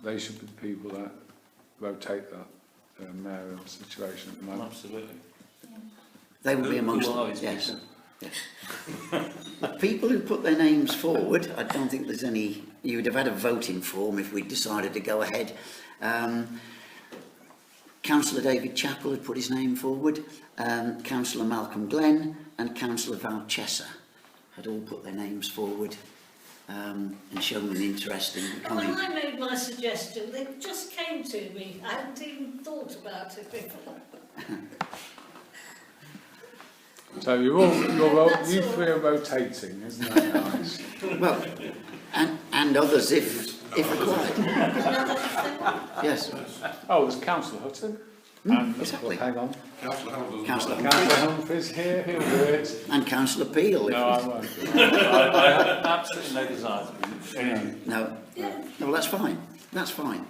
they should be the people that rotate that mayoral situation at the moment? Absolutely. They will be amongst Who are them, these yes. people? Yes. The people who put their names forward, I don't think there's any... You would have had a voting form if we decided to go ahead. Councillor David Chappell had put his name forward, Councillor Malcolm Glenn and Councillor Val Chesser had all put their names forward and shown an interest in becoming... When I made my suggestion, they just came to me. I hadn't even thought about it before. So you three are rotating, isn't that nice? Well, and others if required. Yes. Oh, there's Councillor Hutton. And, exactly. Hang on. Councillor Hamilton. Councillor Councillor Humphries here, he'll do it. And Councillor Peel. No, I won't. I have absolutely no desire to be any. No. No, well, that's fine. That's fine.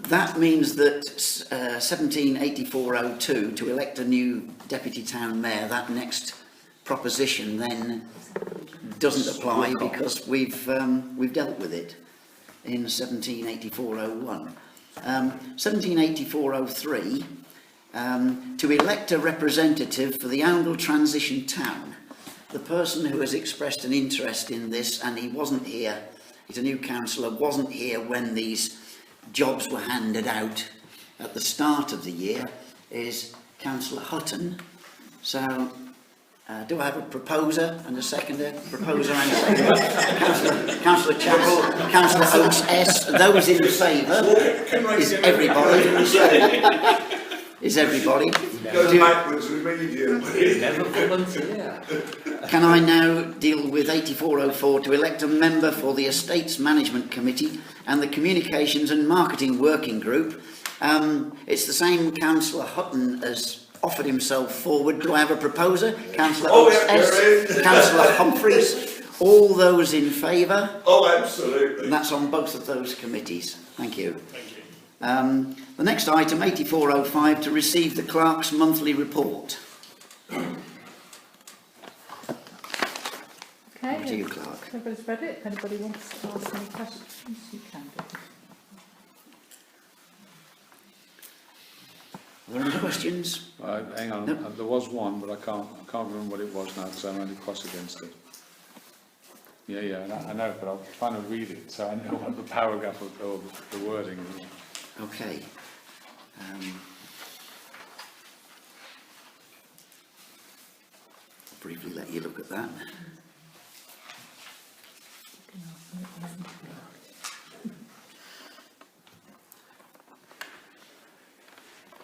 That means that 178402, to elect a new deputy town mayor, that next proposition then doesn't apply because we've dealt with it in 178401. 178403, to elect a representative for the Oundle Transition Town. the person who has expressed an interest in this, and he wasn't here, he's a new councillor, wasn't here when these jobs were handed out at the start of the year, is Councillor Hutton. So, do I have a proposer and a seconder? Proposer and a seconder. Councillor Chappell, Councillor Oakes S. Those in favour? Is everybody? Is everybody? Go backwards immediately. Never volunteer. Can I now deal with 8404 to elect a member for the Estates Management Committee and the Communications and Marketing Working Group? It's the same Councillor Hutton as offered himself forward. Do I have a proposer? Councillor S. Councillor Humphreys. All those in favour? Oh, absolutely. And that's on both of those committees. Thank you. Thank you. The next item, 8405, to receive the clerk's monthly report. Okay, Over to you, clerk. everybody's read it. If anybody wants to ask any questions, you can do. Are there any questions? Hang on, No. there was one, but I can't remember what it was now because I'm only cross against it. Yeah, I know, but I'm trying to read it so I know what the paragraph or the wording is. Okay. Briefly let you look at that.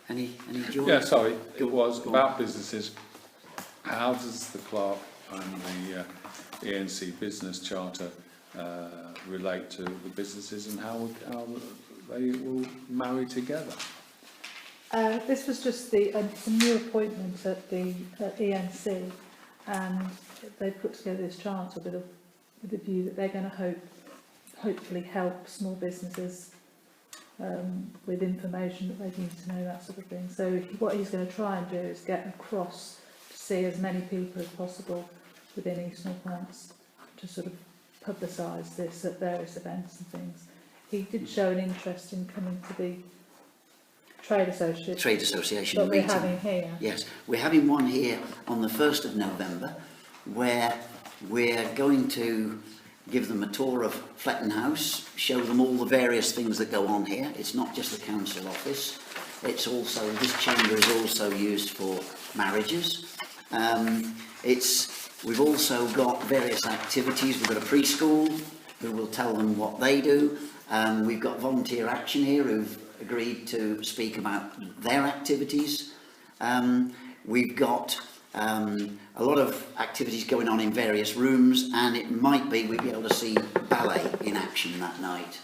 Any George? Yeah, sorry, it Go- was go on. about businesses. How does the clerk and the ENC business charter relate to the businesses and how they will marry together? This was just it's a new appointment at the ENC, and they put together this charter with a view that they're going to hopefully help small businesses with information that they need to know, that sort of thing. So what he's going to try and do is get across to see as many people as possible within East Northants to sort of publicise this at various events and things. He did show an interest in coming to the Trade Association meeting. We're having here. Yes, we're having one here on the 1st of November where we're going to give them a tour of Fletton House, show them all the various things that go on here. It's not just the council office. It's also, this chamber is also used for marriages. We've also got various activities. We've got a preschool who will tell them what they do. We've got Volunteer Action here who've agreed to speak about their activities. We've got a lot of activities going on in various rooms, and it might be we'll be able to see ballet in action that night.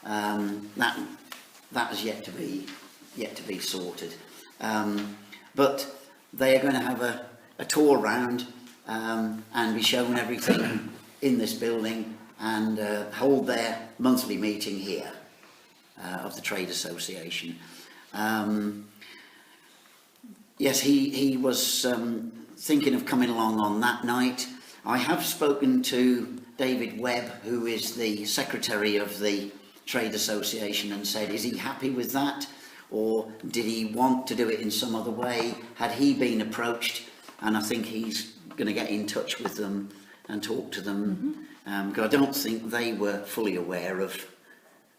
That has yet to be sorted. But they are going to have a tour round and be shown everything in this building and hold their monthly meeting here of the Trade Association. Yes, he was thinking of coming along on that night. I have spoken to David Webb, who is the secretary of the Trade Association, and said, is he happy with that? Or did he want to do it in some other way? Had he been approached? And I think he's going to get in touch with them and talk to them. Because I don't think they were fully aware of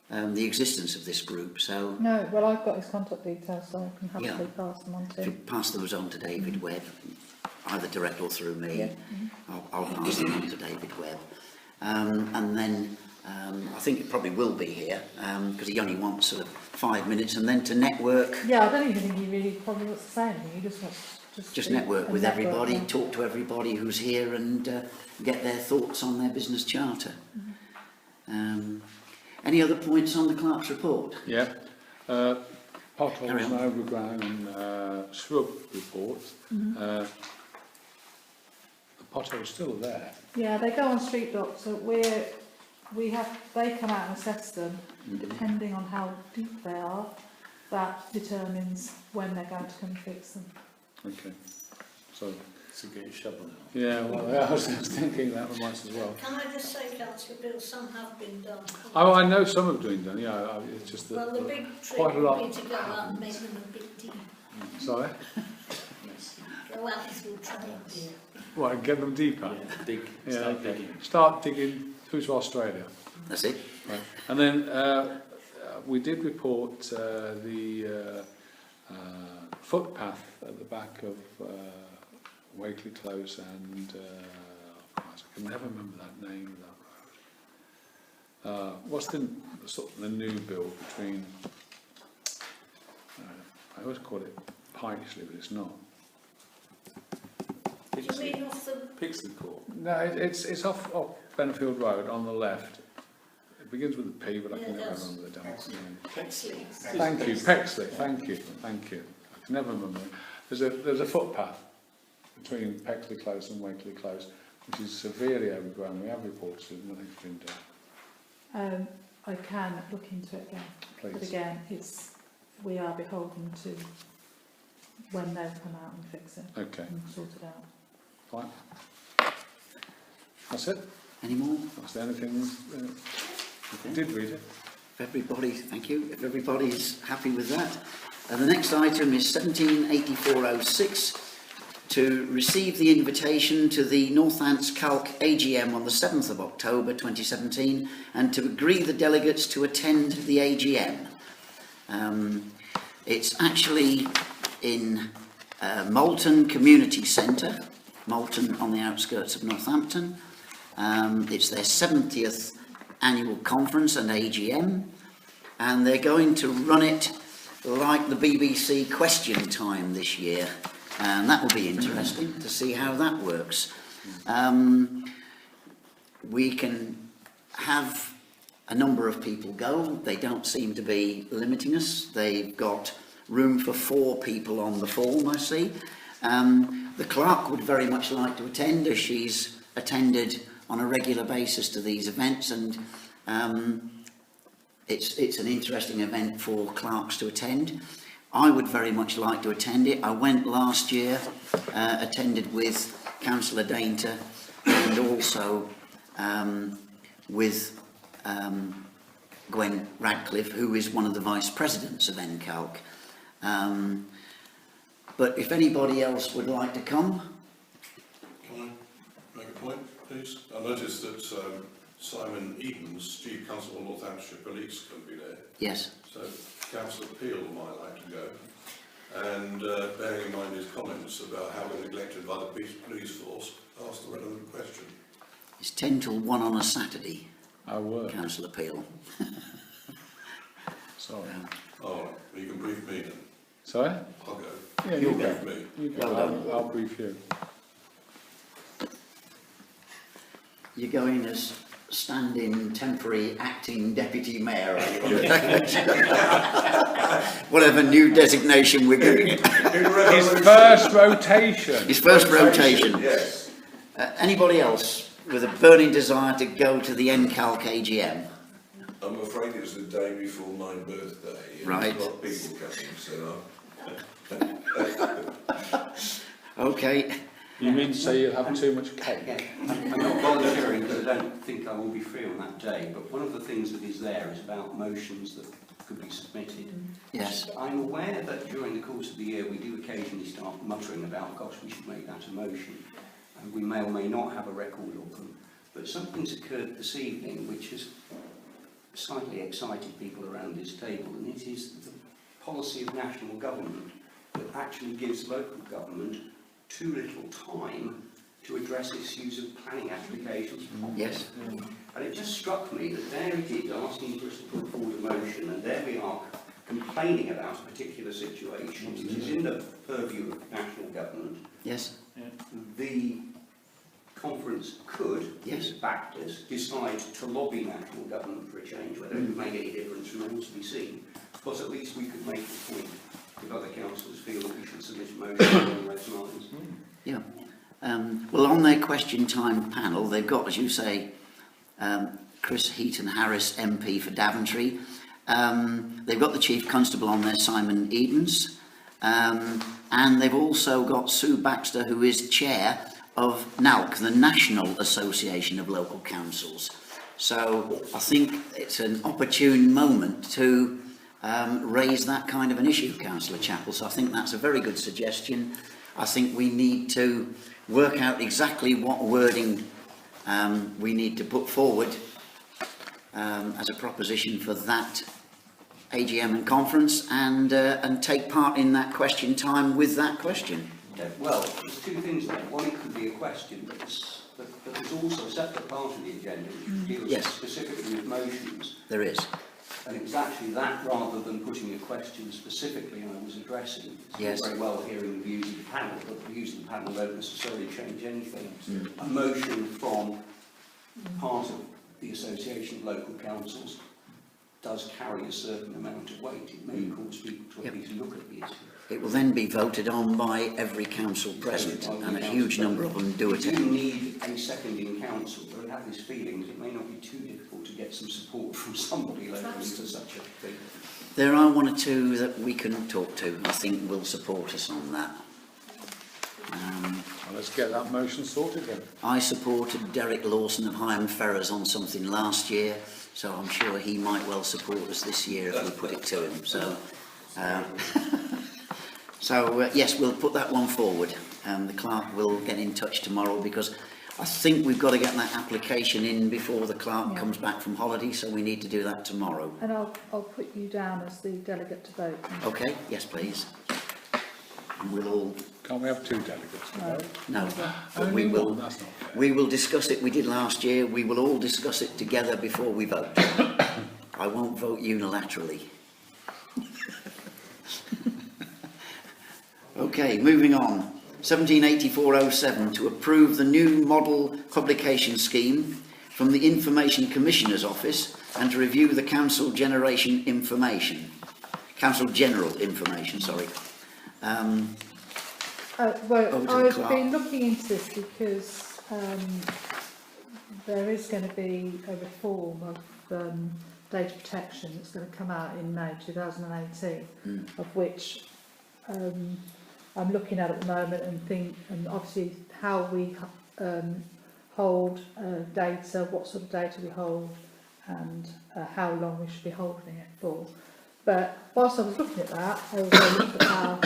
the existence of this group. So No, well, I've got his contact details, so I can happily Yeah. pass them on to if you him. pass those on to David Webb, either direct or through me, Yeah. I'll pass them on to David Webb. And then I think it probably will be here, because he only wants sort of 5 minutes, and then to network, Yeah, I don't even think he really probably wants to say anything. He just wants just to network with network, everybody, yeah. talk to everybody who's here and get their thoughts on their business charter. Any other points on the clerk's report? Yeah. Carry Potholes on. and overgrown shrub report. The potholes still there. Yeah, they go on street dock, so they come out and assess them, depending on how deep they are. That determines when they're going to come fix them. Okay. So, To get a shovel now. yeah, well, I was just thinking that might as well. Can I just say, Councillor Bill, some have been done. Oh, I know some have been done, yeah, it's just that... Well, the big trick quite a lot. would be to go out and make them a bit deep. Sorry? Go out through trains. What, get them deeper? Yeah, dig, Yeah, start okay. digging. Start digging through to Australia. That's it. Right. And then we did report the footpath at the back of Wakeley Close and I can never remember that name of that road. What's the sort of the new build between? I always call it Pikesley, but it's not. Do you mean off the, Pixley Court. No, it's off Benfield Road on the left. It begins with a P, but I Yeah, can it never does. remember the damn name. Pexley? Thank you, Pexley. Thank you. I can never remember. There's a footpath between Pexley Close and Wakeley Close, which is severely overgrown. We have reports that nothing's been done. I can look into it again, but Please. again, we are beholden to when they come out and fix it Okay, and sort it out. fine. That's it. Any more? Was there anything? I did read it. If everybody, thank you. If everybody's happy with that. The next item is 178406 to receive the invitation to the Northants Calc AGM on the 7th of October 2017 and to agree the delegates to attend the AGM. It's actually in Moulton Community Centre, Moulton on the outskirts of Northampton. It's their 70th annual conference and AGM, and they're going to run it like the BBC Question Time this year, and that will be interesting to see how that works. We can have a number of people go. They don't seem to be limiting us. They've got room for 4 people on the form, I see. The clerk would very much like to attend, as she's attended on a regular basis to these events, and it's an interesting event for clerks to attend. I would very much like to attend it. I went last year, attended with Councillor Dainter and also with Gwen Radcliffe, who is one of the vice presidents of NCALC. But if anybody else would like to come. Can I make a point, please? I noticed that Simon Edens, Chief Constable of Northamptonshire Police, can be there. Yes. So Councillor Peel might like to go. And bearing in mind his comments about how we're neglected by the police force, ask the relevant question. It's 10 till 1 on a Saturday, I work. Councillor Peel. Sorry. All right, well, you can brief me then. Sorry? I'll go. Yeah, You'll you go. Brief me. You go. Well done. I'll brief you. You're going as standing temporary acting deputy mayor, are you? Whatever new designation we're giving it. His first rotation. His first rotation. Yes. Anybody else with a burning desire to go to the NCALC AGM? I'm afraid it's the day before my birthday. And Right. there's a lot of people coming, so Okay. You mean to say you have too much cake? Yeah, I'm not volunteering because I don't think I will be free on that day, but one of the things that is there is about motions that could be submitted. Yes. I'm aware that during the course of the year we do occasionally start muttering about, gosh, we should make that a motion, and we may or may not have a record of them, but something's occurred this evening which has slightly excited people around this table, and it is the policy of national government that actually gives local government too little time to address issues of planning applications. Yes. And it just struck me that there it is asking for us to put forward a motion, and there we are complaining about a particular situation which is in the purview of national government. Yes. The conference could, Yes. if backed us, decide to lobby national government for a change. Whether it would make any difference remains to be seen. But at least we could make the point if other councillors feel that we should submit a motion along those lines. Yeah. Well, on their question time panel, they've got, as you say, Chris Heaton-Harris, MP for Daventry. They've got the Chief Constable on there, Simon Edens. And they've also got Sue Baxter, who is Chair of NALC, the National Association of Local Councils. So I think it's an opportune moment to raise that kind of an issue, Councillor Chappell. So I think that's a very good suggestion. I think we need to work out exactly what wording we need to put forward as a proposition for that AGM and conference, and take part in that question time with that question. Okay, well, there's two things there. One, it could be a question, but there's also a separate part of the agenda which deals Yes. specifically with motions. There is. And it was actually that, rather than putting a question specifically I was addressing. It's all Yes. very well hearing the views of the panel, but the views of the panel don't necessarily change anything. A motion from part of the Association of Local Councils does carry a certain amount of weight. It may cause people to at least look at the issue. It will then be voted on by every council present, and a huge number of them do If you attend. need a seconding council, but I have this feeling it may not be too difficult to get some support from somebody locally for such a thing. There are one or two that we can talk to, I think will support us on that. Well, let's get that motion sorted then. I supported Derek Lawson of Higham Ferrers on something last year, so I'm sure he might well support us this year if we put it to him. So, yes, we'll put that one forward. The clerk will get in touch tomorrow, because I think we've got to get that application in before the clerk comes back from holiday, so we need to do that tomorrow. And I'll put you down as the delegate to vote. Okay, yes please. And we'll all... Can't we have two delegates? No. No, but Only we will... one, that's not fair. We will discuss it, we did last year, we will all discuss it together before we vote. I won't vote unilaterally. Okay, moving on. 1784-07, to approve the new model publication scheme from the Information Commissioner's Office and to review the Council General information, sorry. Well, Over to the I've clerk. been looking into this because there is going to be a reform of data protection that's going to come out in May 2018, of which I'm looking at the moment and obviously how we hold data, what sort of data we hold, and how long we should be holding it for. But whilst I was looking at that, I also looked at our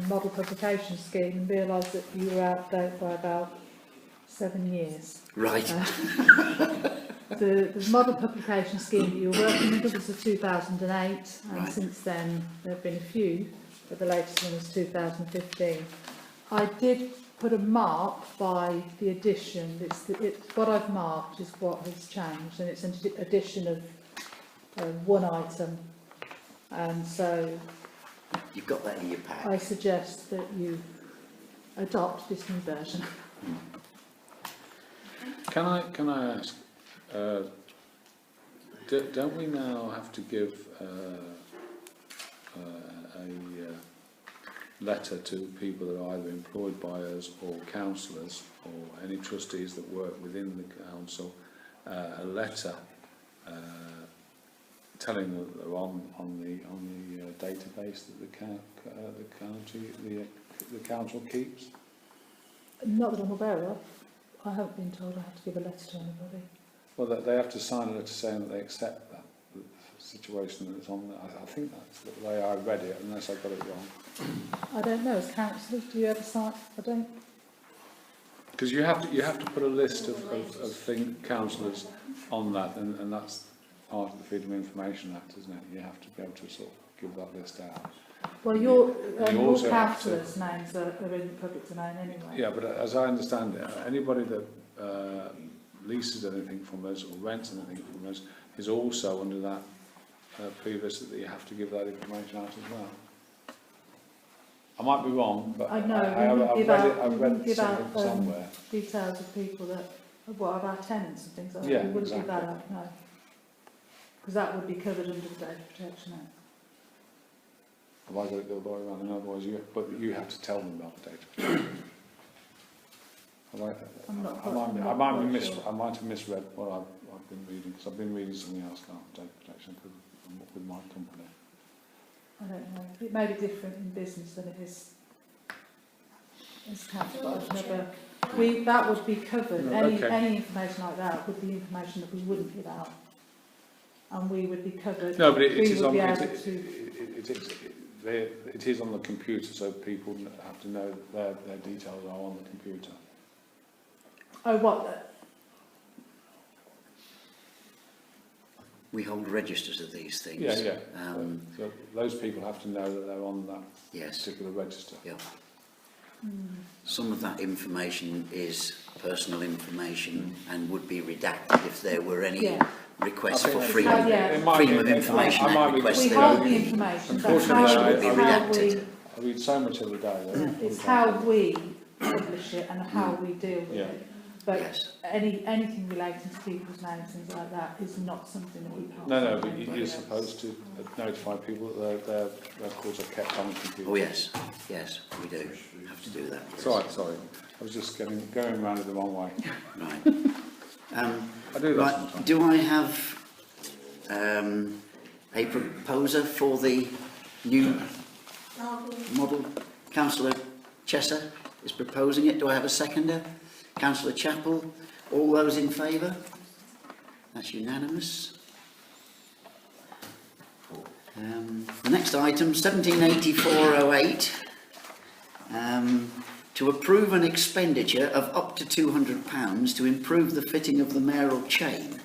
model publication scheme and realised that you were out of date by about 7 years. Right. The model publication scheme that you were working under was of 2008, and Right. since then there have been a few, but the latest one is 2015. I did put a mark by the addition. What I've marked is what has changed, and it's an addition of one item. And so You've got that in your pack. I suggest that you adopt this new version. Can I ask, don't we now have to give a letter to people that are either employed by us or councillors or any trustees that work within the council, a letter telling them that they're on the database that the council keeps? Not that I'm aware of. I haven't been told I have to give a letter to anybody. Well, they have to sign a letter saying that they accept that the situation that's on there. I think that's the way I read it, unless I got it wrong. I don't know. As councillors, do you ever sign? I don't. Because you have to put a list of councillors on that, and that's part of the Freedom of Information Act, isn't it? You have to be able to sort of give that list out. Well, your You all also have to- councillors' names are in the public domain anyway. Yeah, but as I understand it, anybody that leases anything from us or rents anything from us is also under that previous that you have to give that information out as well. I might be wrong, but I know. I've read give out something somewhere. details of people that what of our tenants and things like that. Yeah, We wouldn't give that exactly. out, no, because that would be covered under the Data Protection Act. Have I got it the other way around? And otherwise, you have to tell them about the data. I might have misread what I've been reading, because I've been reading something else about data protection with my company. I don't know. It may be different in business than it is as council, but I've never. That would be covered. No, Any okay. any information like that would be information that we wouldn't give out, and we would be covered. No, but it we is would on. be It able is, to. it is on the computer, so people have to know that their details are on the computer. Oh, what? We hold registers of these things. Yeah, yeah. Um, So those people have to know that they're on that yes. particular register. Yeah. Some of that information is personal information and would be redacted if there were any Yeah. requests I for think freedom, yeah. freedom of information I might Act be- requests. We there hold would the be. information, but Unfortunately, how, it would be it's how redacted. we, I read so much every day. That it's how we publish it and how we deal with Yeah. it. But Yes. anything relating to people's names, things like that, is not something that we can't. No, do but anybody you're else. supposed to notify people that their records are kept on the computer. Oh yes, yes, we do have to do that. Yes. Sorry. I was just going around it the wrong way. Right. I do that Right. sometimes. Do I have a proposer for the new model? Councillor Chesser is proposing it. Do I have a seconder? Councillor Chappell. All those in favour? That's unanimous. The next item, 178408, to approve an expenditure of up to £200 to improve the fitting of the mayoral chain.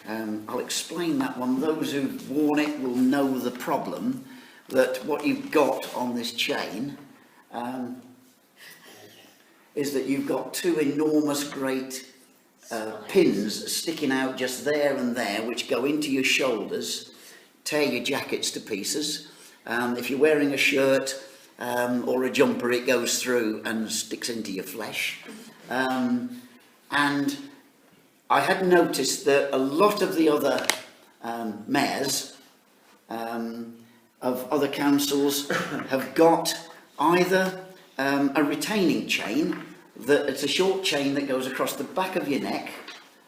I'll explain that one. Those who've worn it will know the problem, that what you've got on this chain is that you've got two enormous great pins sticking out just there and there, which go into your shoulders, tear your jackets to pieces. If you're wearing a shirt or a jumper, it goes through and sticks into your flesh. And I had noticed that a lot of the other mayors of other councils have got either a retaining chain, that it's a short chain that goes across the back of your neck,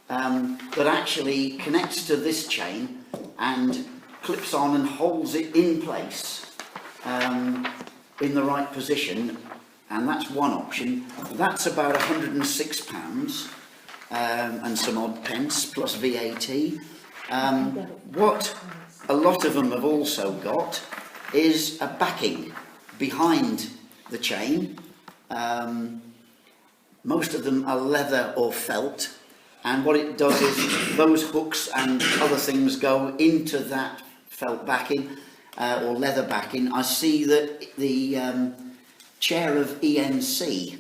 that actually connects to this chain and clips on and holds it in place in the right position, and that's one option. That's about £106 and some odd pence plus VAT. What a lot of them have also got is a backing behind the chain. Most of them are leather or felt, and what it does is those hooks and other things go into that felt backing or leather backing. I see that the chair of ENC,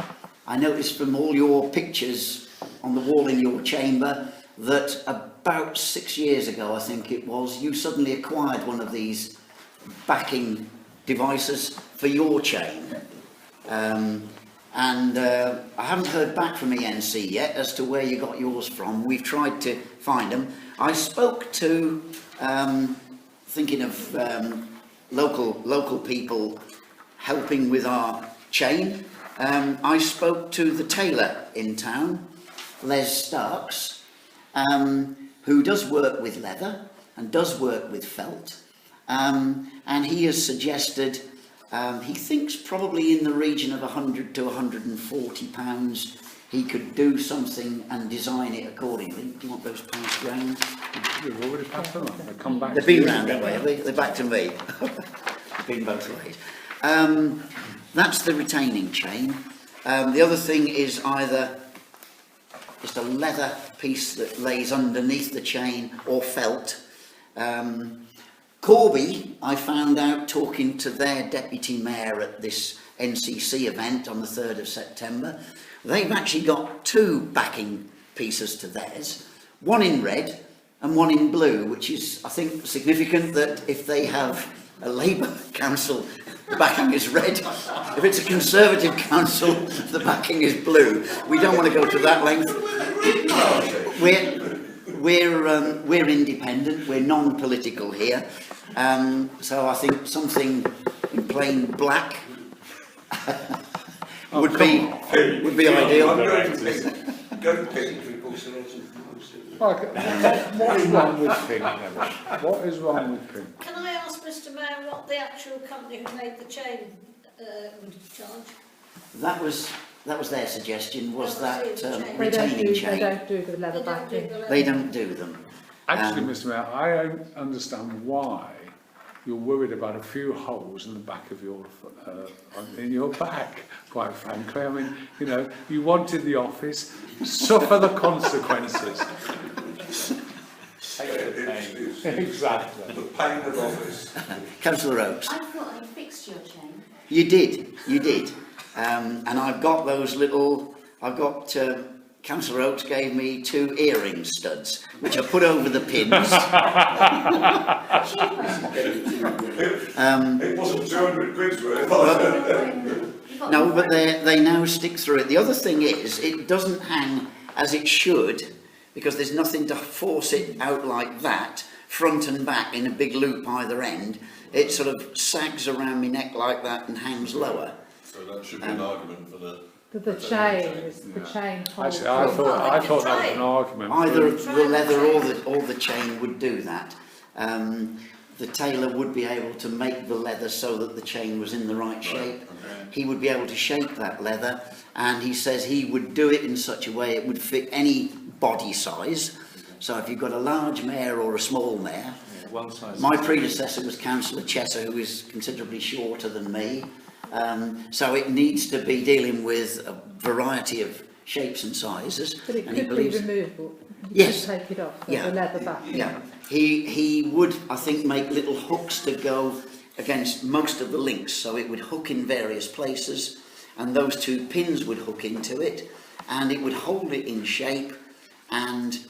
I noticed from all your pictures on the wall in your chamber that about 6 years ago, I think it was, you suddenly acquired one of these backing devices for your chain. I haven't heard back from ENC yet as to where you got yours from. We've tried to find them. I spoke to, thinking of local people helping with our chain, I spoke to the tailor in town, Les Starks, who does work with leather and does work with felt, and he has suggested, he thinks probably in the region of £100 to £140 he could do something and design it accordingly. Do you want those passed round? You've already passed them on. They come back. They've been round that way, have they? They're back to me. They've been both ways. That's the retaining chain. The other thing is either just a leather piece that lays underneath the chain or felt. Corby, I found out talking to their deputy mayor at this NCC event on the 3rd of September, they've actually got two backing pieces to theirs, one in red and one in blue, which is, I think, significant that if they have a Labour council, the backing is red. If it's a Conservative council, the backing is blue. We don't want to go to that length. We're independent, we're non-political here, so I think something in plain black would be ideal. I'm going to pink. Go to pink. What is wrong with pink, Neville? What is wrong with pink? Can I ask Mr Mayor what the actual company who made the chain would charge? That was their suggestion, was that They retaining chain. don't do the leather They don't do backing. the leather. They don't do them. Actually, Mr Mayor, I don't understand why you're worried about a few holes in the back of your, in your back, quite frankly. I mean, you know, you wanted the office, suffer the consequences. Exactly. The pain of office. Councillor Oakes. I thought I fixed your chain. You did. And I've got those little, Councillor Oakes gave me 2 earring studs, which I put over the pins. It wasn't 200 quid's worth. No, but they now stick through it. The other thing is, it doesn't hang as it should, because there's nothing to force it out like that, front and back in a big loop either end. It sort of sags around my neck like that and hangs lower. So that should be an argument for the... The chain holds. Actually, I thought that was an argument. Either the leather or the chain would do that. The tailor would be able to make the leather so that the chain was in the right shape. He would be able to shape that leather, and he says he would do it in such a way it would fit any body size. So if you've got a large mare or a small mare, One size. my predecessor was Councillor Chesser, who is considerably shorter than me. So it needs to be dealing with a variety of shapes and sizes. But it and he could be believes, removable. You Yes. could take it off, Yeah. the leather back. yeah, he would, I think, make little hooks to go against most of the links, so it would hook in various places, and those 2 pins would hook into it, and it would hold it in shape, and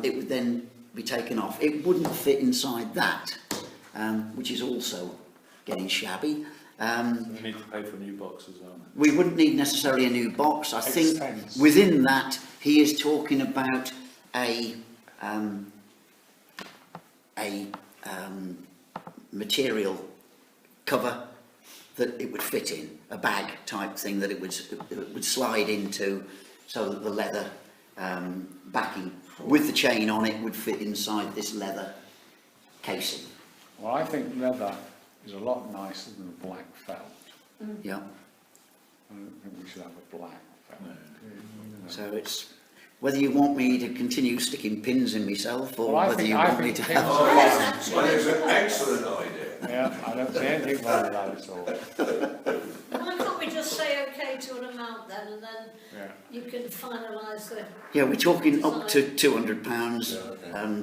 it would then be taken off. It wouldn't fit inside that, which is also getting shabby. We need to pay for a new box as well. We wouldn't need necessarily a new box. I think Expense. within that he is talking about a material cover that it would fit in, a bag type thing that it would slide into, so that the leather backing with the chain on it would fit inside this leather casing. Well, I think leather is a lot nicer than a black felt. Yeah. I don't think we should have a black felt. So it's whether you want me to continue sticking pins in myself, or Well, I whether think- you I want think me to pins have. are fine. Well, it's an excellent idea. Yeah, I don't see anything wrong with that at all. Why can't we just say okay to an amount then, and then Yeah. you can finalise the... Yeah, we're talking up to £200,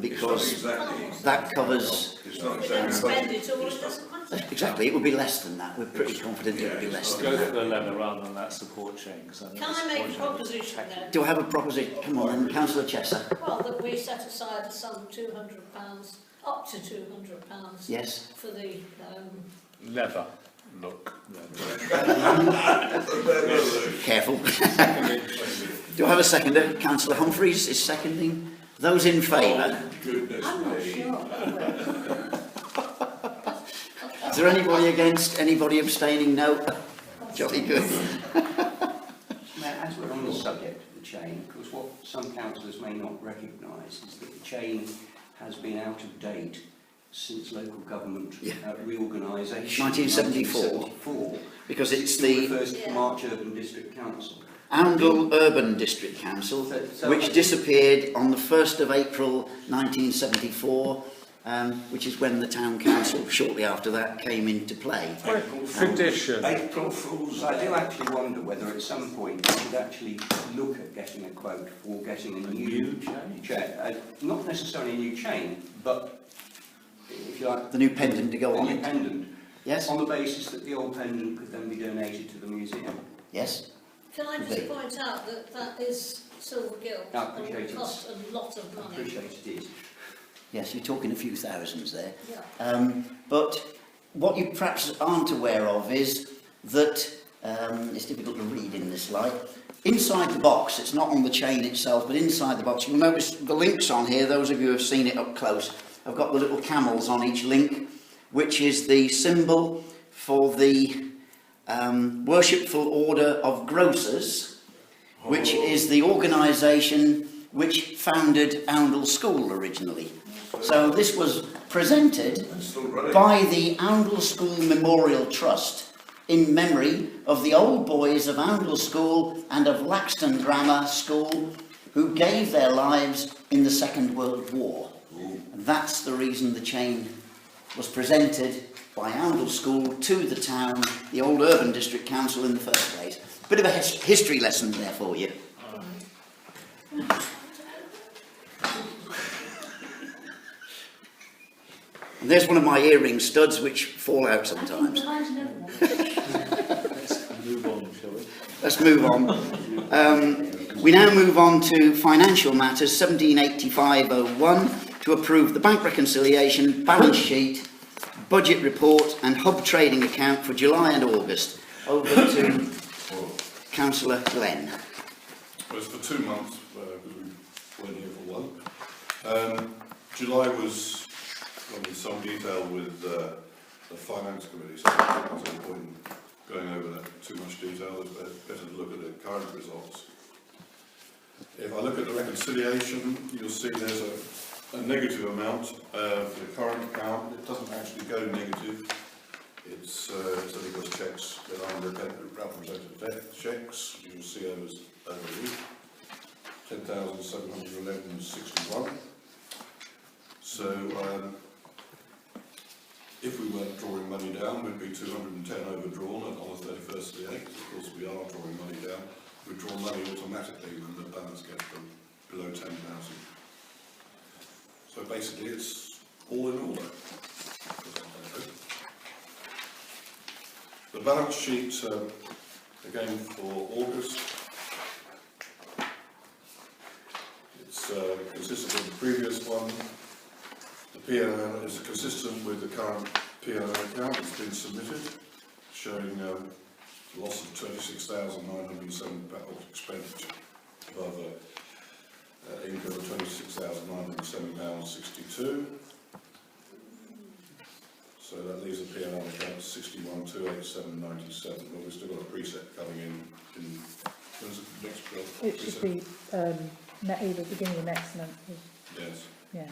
because It's not exactly... that covers. It's not We don't exactly... spend it all, it doesn't matter. Exactly, it would be less than that. We're pretty confident it would be less than Go for that. the leather rather than that support chain. Cause I think Can the I make a support chain is proposition tacky. then? Do I have a proposition? Come on then, Councillor Chesser. Well, that we set aside a sum of £200, up to £200 Yes. for the, Leather look. Careful. Do I have a seconder? Councillor Humphreys is seconding. Those in favour? Goodness I'm not me. sure. Is there anybody against? Anybody abstaining? No. Jolly good. Mayor, as we're on the subject of the chain, because what some councillors may not recognise is that the chain has been out of date since local government reorganisation. 1974. 1974. Because it's It still the refers to March Urban District Council. Oundle Urban District Council, which disappeared on the 1st of April 1974, which is when the town council, shortly after that, came into play. Tradition. April Fool's I do actually wonder whether at some point we should actually look at getting a quote for getting a new chain. Not necessarily a new chain, but if you like, The new pendant to go a on new it. pendant, Yes? on the basis that the old pendant could then be donated to the museum. Yes? can I just point out that that is silver gilt I and appreciate it it. costs a lot of I money. appreciate it is. Yes, you're talking a few thousands there. Yeah. But what you perhaps aren't aware of is that, it's difficult to read in this light, inside the box, it's not on the chain itself, but inside the box, you'll notice the links on here, those of you who have seen it up close, I've got the little camels on each link, which is the symbol for the Worshipful Order of Grocers, which is the organisation which founded Oundle School originally. So this was presented It's still running. by the Oundle School Memorial Trust in memory of the old boys of Oundle School and of Laxton Grammar School who gave their lives in the Second World War. And that's the reason the chain was presented by Oundle School to the town, the old Urban District Council in the first place. Bit of a history lesson there for you. And there's one of my earring studs which fall out sometimes. Behind another one. Let's move on, shall we? Let's move on. We now move on to financial matters, 1785-01, to approve the bank reconciliation, balance sheet, budget report and hub trading account for July and August. Over to Councillor Glenn. Well, it's for 2 months, because we weren't here for one. July was in some detail with the Finance Committee, so I think there's no point in going over that in too much detail. It's better to look at the current results. If I look at the reconciliation, you'll see there's a negative amount for the current account. It doesn't actually go negative. It's only because checks that are represented checks, you can see over here, 10,711.61. So if we weren't drawing money down, we'd be 210 overdrawn on the 31st of the 8th. Of course, we are drawing money down. We draw money automatically when the balance gets below 10,000. So basically, it's all in order. The balance sheet, again for August, it's consistent with the previous one. The P&L is consistent with the current P&L account. It's been submitted, showing a loss of 26,907 expenditure above income of £26,907.62. So that leaves the P&L account 61,287.97. But we've still got a preset coming in when's the next bill? It should be either beginning of next month. Yes. Yeah,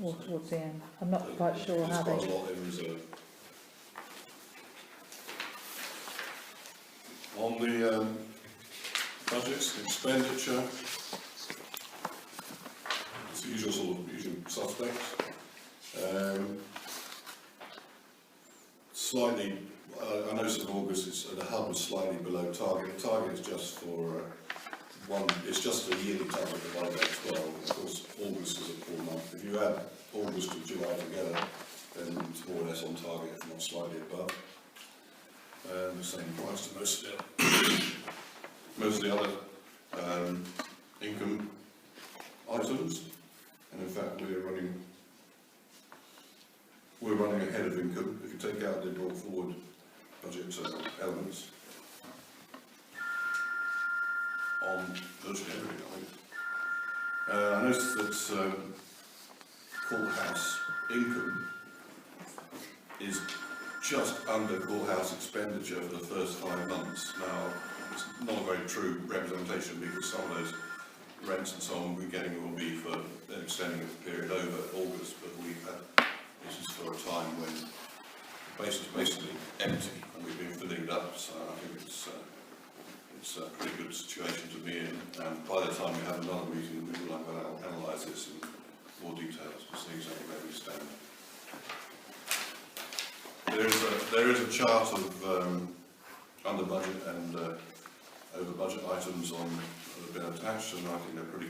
or towards the end. I'm not quite sure how There's they... quite a lot in reserve. On the budgets, expenditure, it's the usual sort of usual suspects. Slightly, I noticed in August the hub was slightly below target. The target is just for it's just a yearly target divided by 12. Of course, August is a full month. If you add August and July together, then it's more or less on target, if not slightly above. The same price to most of the other income items, and in fact we're running ahead of income. If you take out the brought forward budget elements on virtually everything, I noticed that courthouse income is just under courthouse expenditure for the first 5 months. Now, it's not a very true representation because some of those rents and so on we're getting will be for extending the period over August, but this is for a time when the base is basically empty and we've been filling it up, so I think it's a pretty good situation to be in. And by the time we have another meeting, we will analyse this in more details to see exactly where we stand. There is a chart of under budget and over budget items that have been attached, and I think they're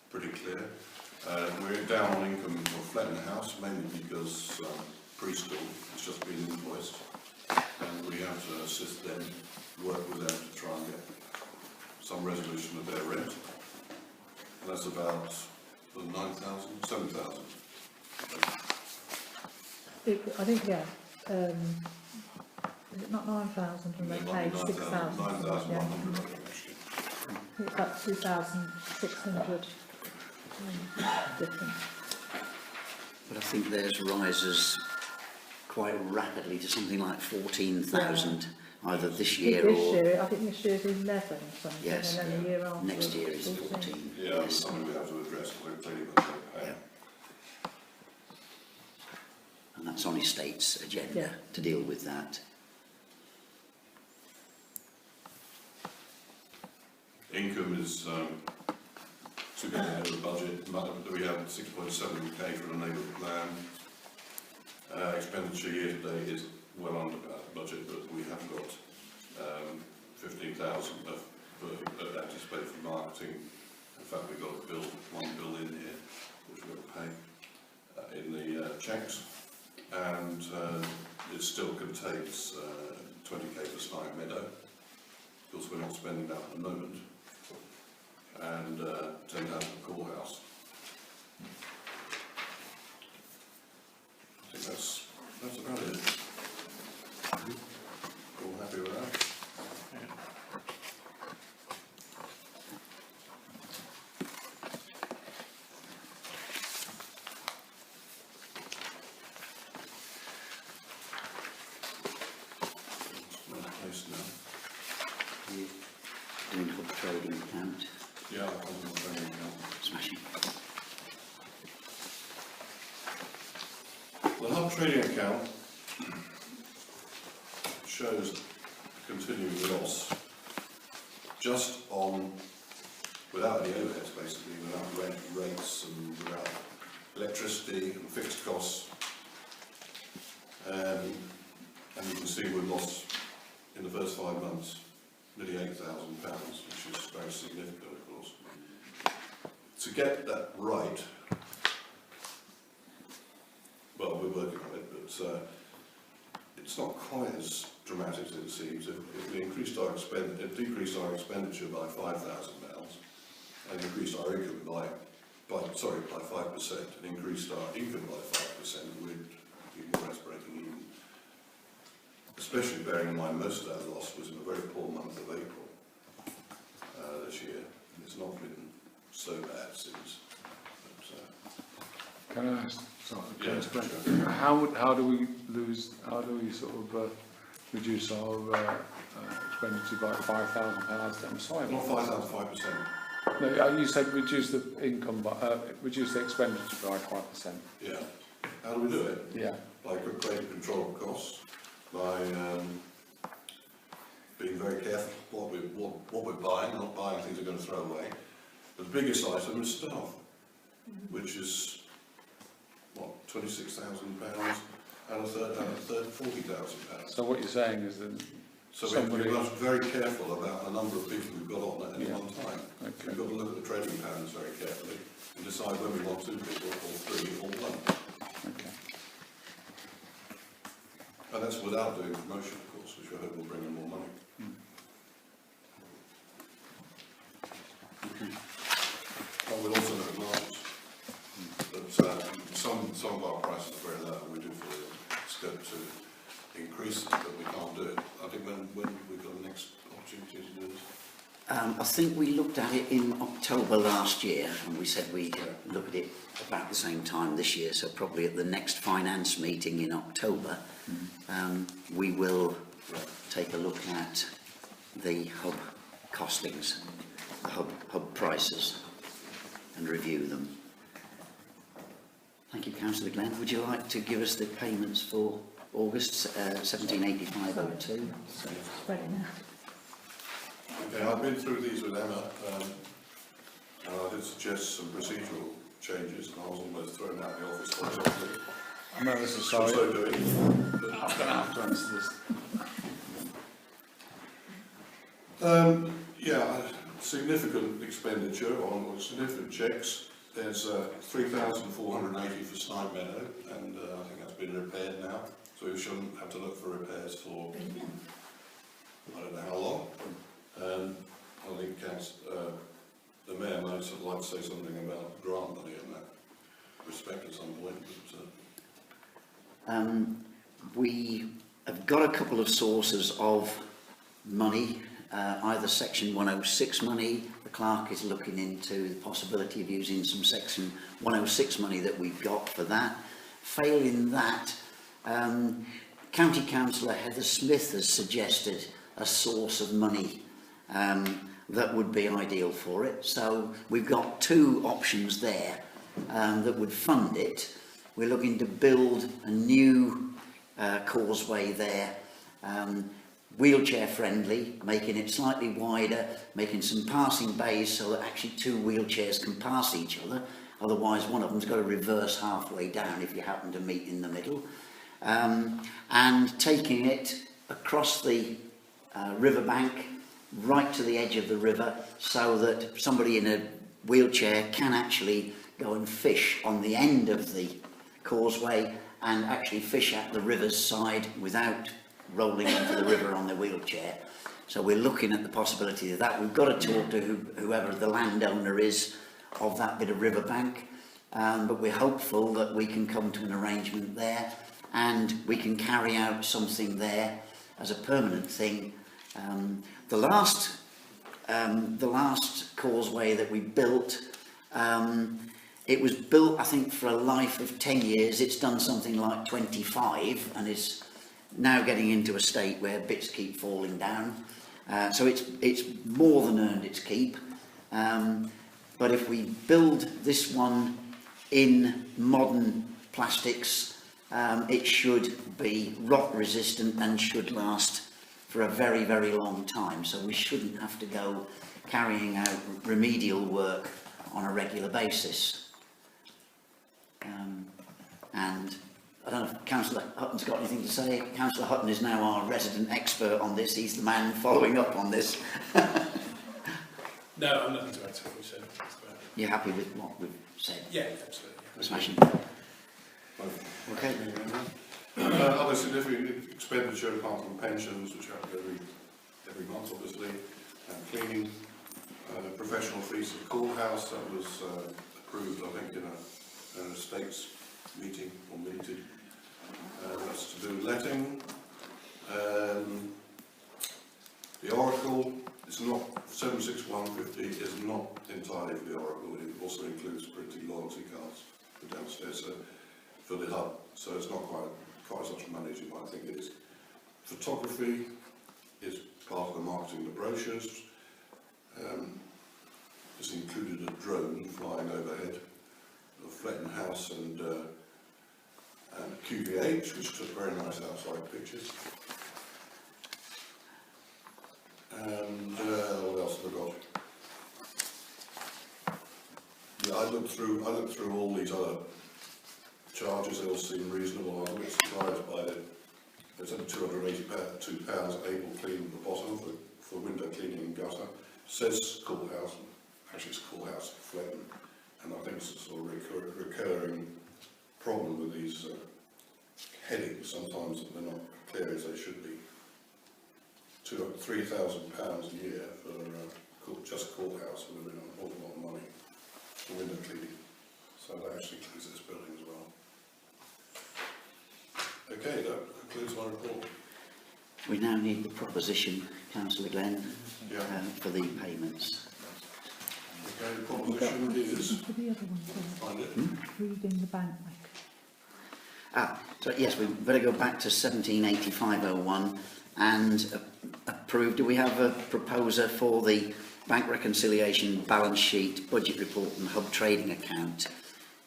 pretty clear. We're down on income for Fletton House, mainly because preschool has just been invoiced, and we have to assist them, work with them to try and get some resolution of their rent. And that's about 9,000, 7,000. I think, yeah. Is it not 9,000 and they paid 6,000? 9,100, Yeah. I think, actually. It's about 2,600 difference. But I think theirs rises quite rapidly to something like 14,000, either this year or... I think this year's 11 or something, Yes, and then the year after. next year is 14. Yeah, Yes. it's something we have to address. We're clearly going to pay. Yeah. And that's on Estate's agenda Yeah. to deal with that. Income is to get ahead of the budget. We have 6.7k for the neighbourhood plan. Expenditure year to date is well under budget, but we have got 15,000 anticipated for marketing. In fact, we've got one bill in here, which we've got to pay in the cheques, and it still contains 20k for Snipe Meadow, because we're not spending that at the moment, and 10,000 for Courthouse. I think that's about it. All happy with that? Doing hub trading account. Yeah, I'm trading account. Smashing. The hub trading account shows continuing loss just on, without any overheads basically, without rates and without electricity and fixed costs. And you can see we've lost in the first 5 months nearly £8,000, which is very significant, of course. To get that right, well, we're working on it, but it's not quite as dramatic as it seems. If we decreased our expenditure by £5,000 and increased our income by 5%, and increased our income by 5%, we'd be more or less breaking even. Especially bearing in mind most of that loss was in a very poor month of April this year. It's not been so bad since. But, Can I ask, sorry, Yeah, explain, how do we sort of reduce our expenditure by £5,000? I'm sorry. not 5%. No, you said reduce the income by, reduce the expenditure by 5%. Yeah. How do we do it? Yeah. By greater control of costs, by being very careful what we're buying, not buying things we're going to throw away. But the biggest item is staff, which is what, £26,000 and a third £40,000. So what you're saying is that So we must be very careful about the number of people we've got on at any one time. Okay. We've got to look at the trading patterns very carefully and decide whether we want 2 people or 3 or 1. Okay. And that's without doing promotion, of course, which I hope will bring in more money. But we'll also look at margins. But some of our prices are very low, and we do feel the scope to increase it, but we can't do it. I think when we've got the next opportunity to do this. I think we looked at it in October last year, and we said we'd look at it about the same time this year, so probably at the next finance meeting in October, we will take a look at the hub costings, the hub prices, and review them. Thank you, Councillor Glenn. Would you like to give us the payments for August 1785.02? Ready now. Okay, I've been through these with Emma, and I did suggest some procedural changes, and I was almost thrown out of the office for it. I'm ever so So sorry. doing. I'm going to have to answer this. Yeah, significant expenditure on significant checks. There's 3,480 for Snipe Meadow, and I think that's been repaired now, so we shouldn't have to look for repairs for I don't know how long. I think the Mayor might like to say something about grant money in that respect at some point. But, We have got a couple of sources of money, either Section 106 money. The clerk is looking into the possibility of using some Section 106 money that we've got for that. Failing that, County Councillor Heather Smith has suggested a source of money that would be ideal for it. So we've got 2 options there that would fund it. We're looking to build a new causeway there, wheelchair friendly, making it slightly wider, making some passing bays so that actually 2 wheelchairs can pass each other. Otherwise one of them's got to reverse halfway down if you happen to meet in the middle. and taking it across the riverbank right to the edge of the river so that somebody in a wheelchair can actually go and fish on the end of the causeway and actually fish at the river's side without rolling into the river on their wheelchair. So we're looking at the possibility of that. We've got to talk to whoever the landowner is of that bit of riverbank, but we're hopeful that we can come to an arrangement there and we can carry out something there as a permanent thing. The last causeway that we built, it was built, I think, for a life of 10 years. It's done something like 25 and is now getting into a state where bits keep falling down. So it's more than earned its keep. But if we build this one in modern plastics, it should be rot resistant and should last for a very, very long time. So we shouldn't have to go carrying out remedial work on a regular basis. And I don't know if Councillor Hutton's got anything to say. Councillor Hutton is now our resident expert on this. He's the man following up on this. No, I'm nothing to add to what you said. You're happy with what we've said? Yeah, absolutely. Smashing. Okay. Other significant expenditure apart from pensions, which happen every month, obviously, and cleaning, professional fees at the courthouse, that was approved, I think, in an estates meeting or meeting. That's to do with letting. The Oracle is not, 76150 is not entirely for the Oracle, it also includes printing loyalty cards for downstairs, so for the hub, so it's not quite as much money as you might think it is. Photography is part of the marketing, the brochures. This included a drone flying overhead of Fletton House and QVH, which took very nice outside pictures. And what else have I got? Yeah, I looked through all these other charges. They all seem reasonable. I was a bit surprised by it. There's only £282 able clean at the bottom for window cleaning and gutter. It says courthouse, actually it's courthouse Fletton, and I think it's a sort of recurring problem with these headings. Sometimes they're not clear as they should be. £3,000 a year for just courthouse would have been an awful lot of money for window cleaning. So that actually includes this building as well. Okay, that concludes my report. We now need the proposition, Councillor Glenn, for the payments. Okay, the proposition is... For the other one, Find it. reading the bank record. So yes, we better go back to 178501 and approve. Do we have a proposer for the bank reconciliation, balance sheet, budget report and hub trading account?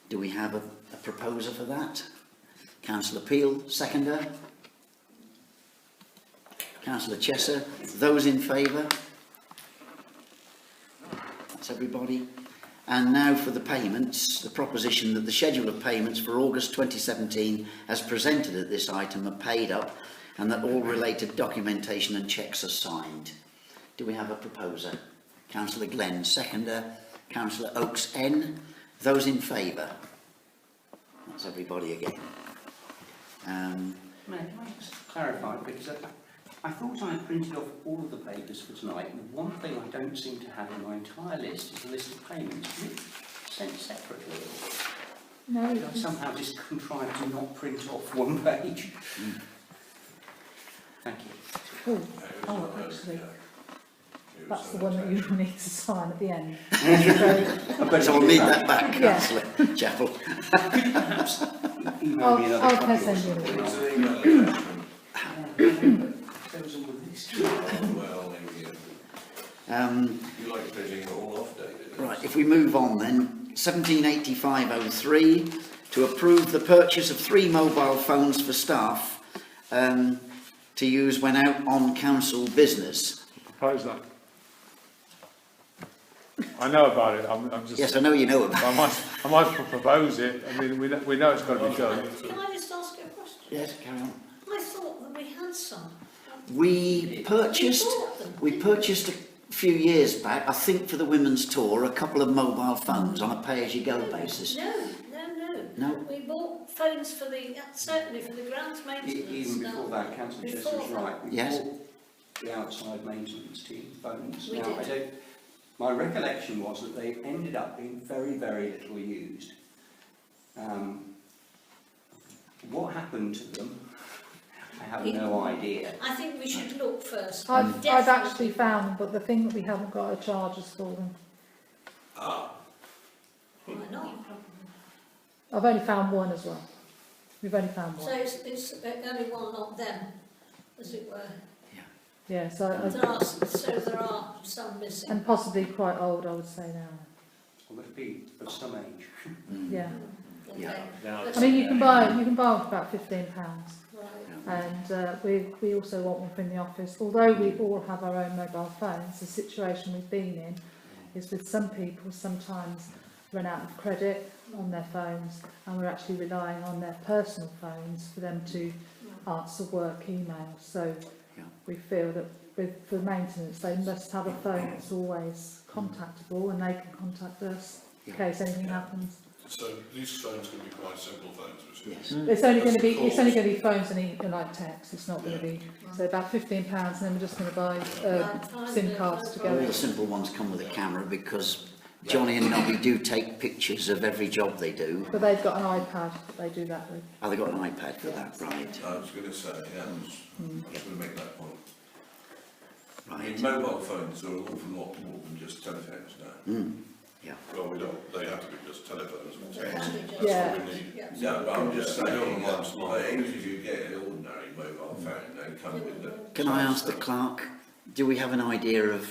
Do we have a proposer for that? Councillor Peel, seconder. Councillor Chesser. Those in favour? That's everybody. And now for the payments, the proposition that the schedule of payments for August 2017 as presented at this item are paid up and that all related documentation and cheques are signed. Do we have a proposer? Councillor Glenn, seconder. Councillor Oakes N. Those in favour? That's everybody again. Can I just clarify, because I thought I had printed off all of the papers for tonight, and one thing I don't seem to have in my entire list is the list of payments. Is it sent separately? No, Did I somehow just contrive to not print off one page? Thank you. actually, that's the one that you need to sign at the end. So we'll need that back, Yeah. Councillor Chapel. Could you perhaps email me another I'll copy or send you something? What's the email address? There was all of this. Well, you like printing it all off, David? Right, if we move on then, 178503, to approve the purchase of 3 mobile phones for staff to use when out on council business. Propose that. I know about it. I'm just. Yes, I know you know about it. I might propose it. I mean, we know it's got to be done. Can I just ask you a question? Yes, carry on. I thought that we had some. We purchased a few years back, I think for the women's tour, a couple of mobile phones on a pay-as-you-go basis. No. No? We bought phones for certainly for the grounds maintenance. Even before that, Councillor Chester was right. We Yes. bought the outside maintenance team phones. We Now, did. my recollection was that they ended up being very, very little used. What happened to them? I have no idea. I think we should look first. I've Definitely. actually found them, but the thing that we haven't got are chargers for them. Why not? I've only found one as well. We've only found So one. it's only one, not them, as it were. Yeah, so There are some missing. and possibly quite old, I would say now. Well, they'd be of some age. Yeah. Okay. Yeah. Now, But- I mean, you can buy them for about £15, Right. and we also want one from the office. Although we all have our own mobile phones, the situation we've been in is with some people sometimes run out of credit on their phones, and we're actually relying on their personal phones for them to answer work emails. So Yeah. we feel that for maintenance, they must have a phone that's always contactable, and they can contact us in Yeah. case anything happens. So these phones can be quite simple phones, which Yes. It's only going to be That's the cost. phones and like text. It's not going to be so about £15, and then we're just going to buy SIM cards All together. the simple ones come with a camera because Johnny and Nobby do take pictures of every job they do. But they've got an iPad that they do that with. Oh, they've got an iPad for that, right? I was going to say, yeah, I was going to make that point. I mean, Right. mobile phones are an awful lot more than just telephones now. well, we don't, they have to be just telephones and They text. can be just- That's Yeah. what we need. Yeah. No, but I'm just saying, One's not. even if you get an ordinary mobile phone, they come with the... Can I ask the clerk, do we have an idea of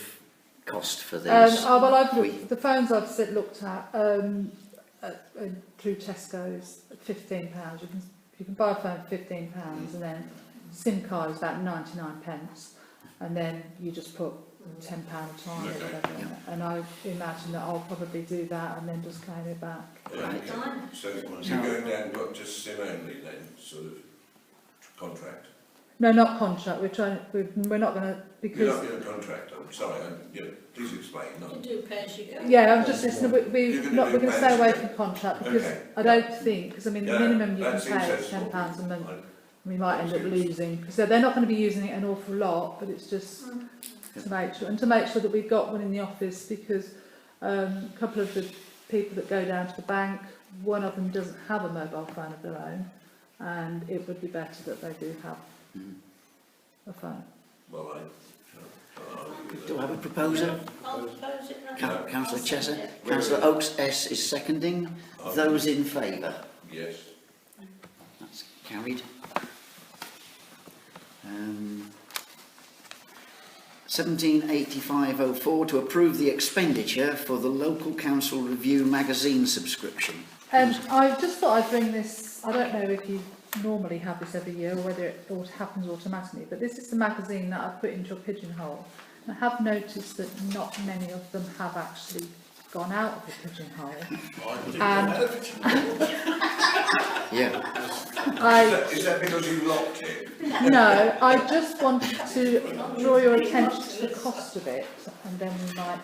cost for these? Well, I've We- looked, the phones I've looked at through Tesco's at £15. You can buy a phone for £15, and then SIM card is about 99p, and then you just put £10 a time or Okay. whatever. And I imagine that I'll probably do that and then just claim it back. Yeah, okay. Fine. So you're going down, what, just SIM only then, sort of contract? No, not contract. We're not going to, You're because not in a contract, I'm sorry, please explain. You No. can do pay as you go. yeah, I'm just listening. You're We're gonna do going to pay stay as you away go. from contract because Okay. I don't think, because I mean the Yeah, minimum you can that seems pay is sensible. £10 a month. I- We might end up losing because they're not going to be using it an awful lot, but it's just to make sure that we've got one in the office, because a couple of the people that go down to the bank, one of them doesn't have a mobile phone of their own, and it would be better that they do have a phone. Well, Do I have a proposer? I'll propose it now. Councillor I'll Chesser? second it. Councillor Oakes S is seconding. Those in favour? yes. That's carried. 178504 to approve the expenditure for the Local Council Review magazine subscription. I just thought I'd bring this. I don't know if you normally have this every year or whether it happens automatically, but this is the magazine that I've put into a pigeonhole. I have noticed that not many of them have actually gone out of the pigeonhole. And Yeah. Is that because you locked it? no, I just wanted to draw your attention to the cost of it, and then we might.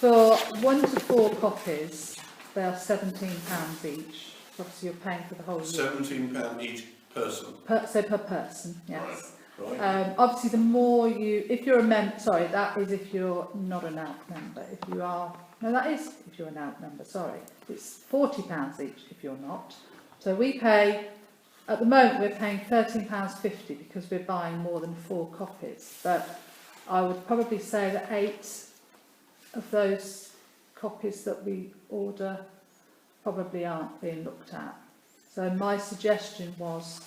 For 1 to 4 copies, they are £17 each. Obviously, you're paying for the whole year. £17 each person. Per person, yes. Right. Obviously, the more you, if you're a member, sorry, that is if you're not an ALP member. If you are, no, that is if you're an ALP member, sorry. It's £40 each if you're not. So we pay, at the moment, we're paying £13.50 because we're buying more than 4 copies. But I would probably say that 8 of those copies that we order probably aren't being looked at. So my suggestion was,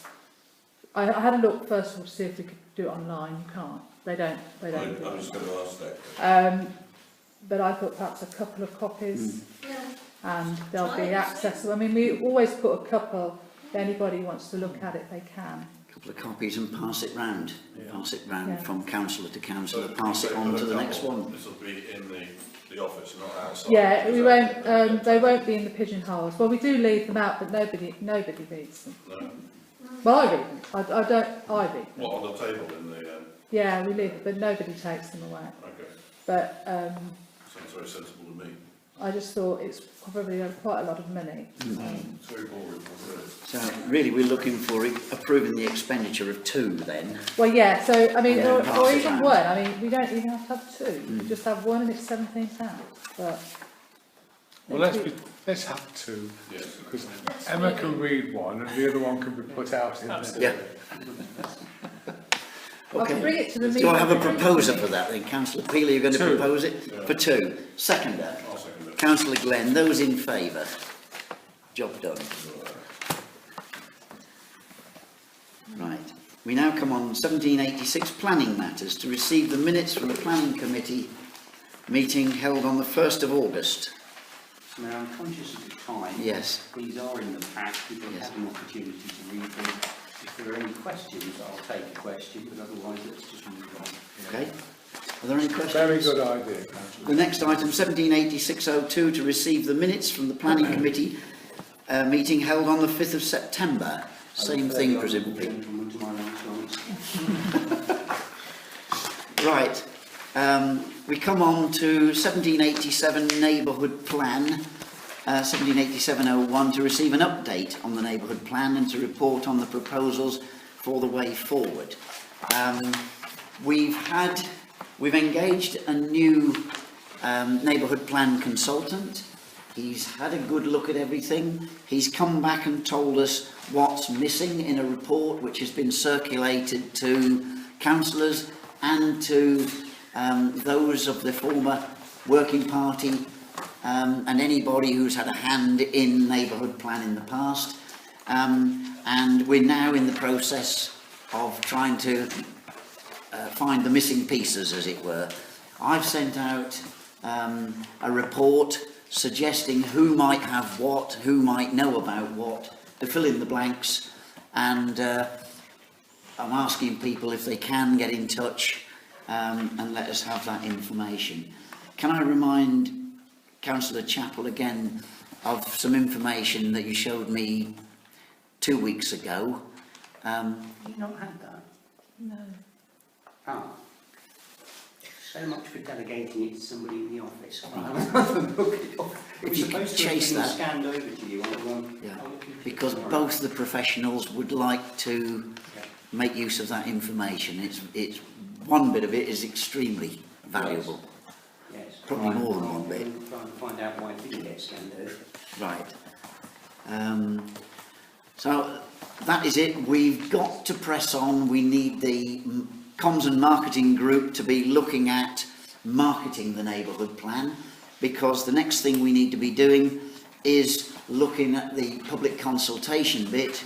I had a look first of all to see if we could do it online. You can't. They don't. I'm just going to ask that. But I thought perhaps a couple of copies, Yeah. and they'll Try be it, accessible. I mean, we always put a couple. If anybody wants to look at it, they can. A couple of copies and pass it round. Pass it round Yeah. from councillor to councillor, pass it on to the next one. This will be in the office, not outside. Yeah, Is we that- won't. They won't be in the pigeonholes. Well, we do leave them out, but nobody reads them. No. Well, I read them. I don't, I read them. What, on the table in the, Yeah, we leave, but nobody takes them away. okay, But sounds very sensible to me. I just thought it's probably quite a lot of money. It's very boring, really. So really, we're looking for approving the expenditure of 2 then. Well, yeah, so, I mean, And then or pass it even round. 1, I mean, we don't even have to have 2, we just have 1 and it's £17, but... Well, let's have 2, Yes. because Emma can read one and the other one can be put out in there. Yeah. I can bring it to the meeting. Do I have a proposer for that then? Councillor Peel, are you going to 2. propose it? Yeah. For 2. Seconder. I'll second it. Councillor Glenn, those in favour? Job done. Right. We now come on 1786 planning matters to receive the minutes from the planning committee meeting held on the 1st of August. Now, I'm conscious of the time. Yes. These are in the pack, people have Yes. had an opportunity to read them. If there are any questions, I'll take a question, but otherwise let's just move on. Okay. Are there any questions? Very good idea, Councillor. The next item, 1786-02, to receive the minutes from the planning committee meeting held on the 5th of September. Same thing, presumably. Gentleman to my right. Right. We come on to 1787 neighbourhood plan, 1787-01, to receive an update on the neighbourhood plan and to report on the proposals for the way forward. We've engaged a new neighbourhood plan consultant. He's had a good look at everything. He's come back and told us what's missing in a report which has been circulated to councillors and to those of the former working party and anybody who's had a hand in neighbourhood plan in the past. And we're now in the process of trying to find the missing pieces, as it were. I've sent out a report suggesting who might have what, who might know about what, to fill in the blanks, and I'm asking people if they can get in touch and let us have that information. Can I remind Councillor Chappell again of some information that you showed me 2 weeks ago? You've not had that? No. Ah. So much for delegating it to somebody in the office. If you could chase that. Scanned over to you on Yeah, because both the professionals would like to make use of that information. It's one bit of it is extremely valuable. Yes. Probably more than one bit. We'll try and find out why it didn't get scanned over. Right. So that is it. We've got to press on. We need the comms and marketing group to be looking at marketing the neighbourhood plan, because the next thing we need to be doing is looking at the public consultation bit.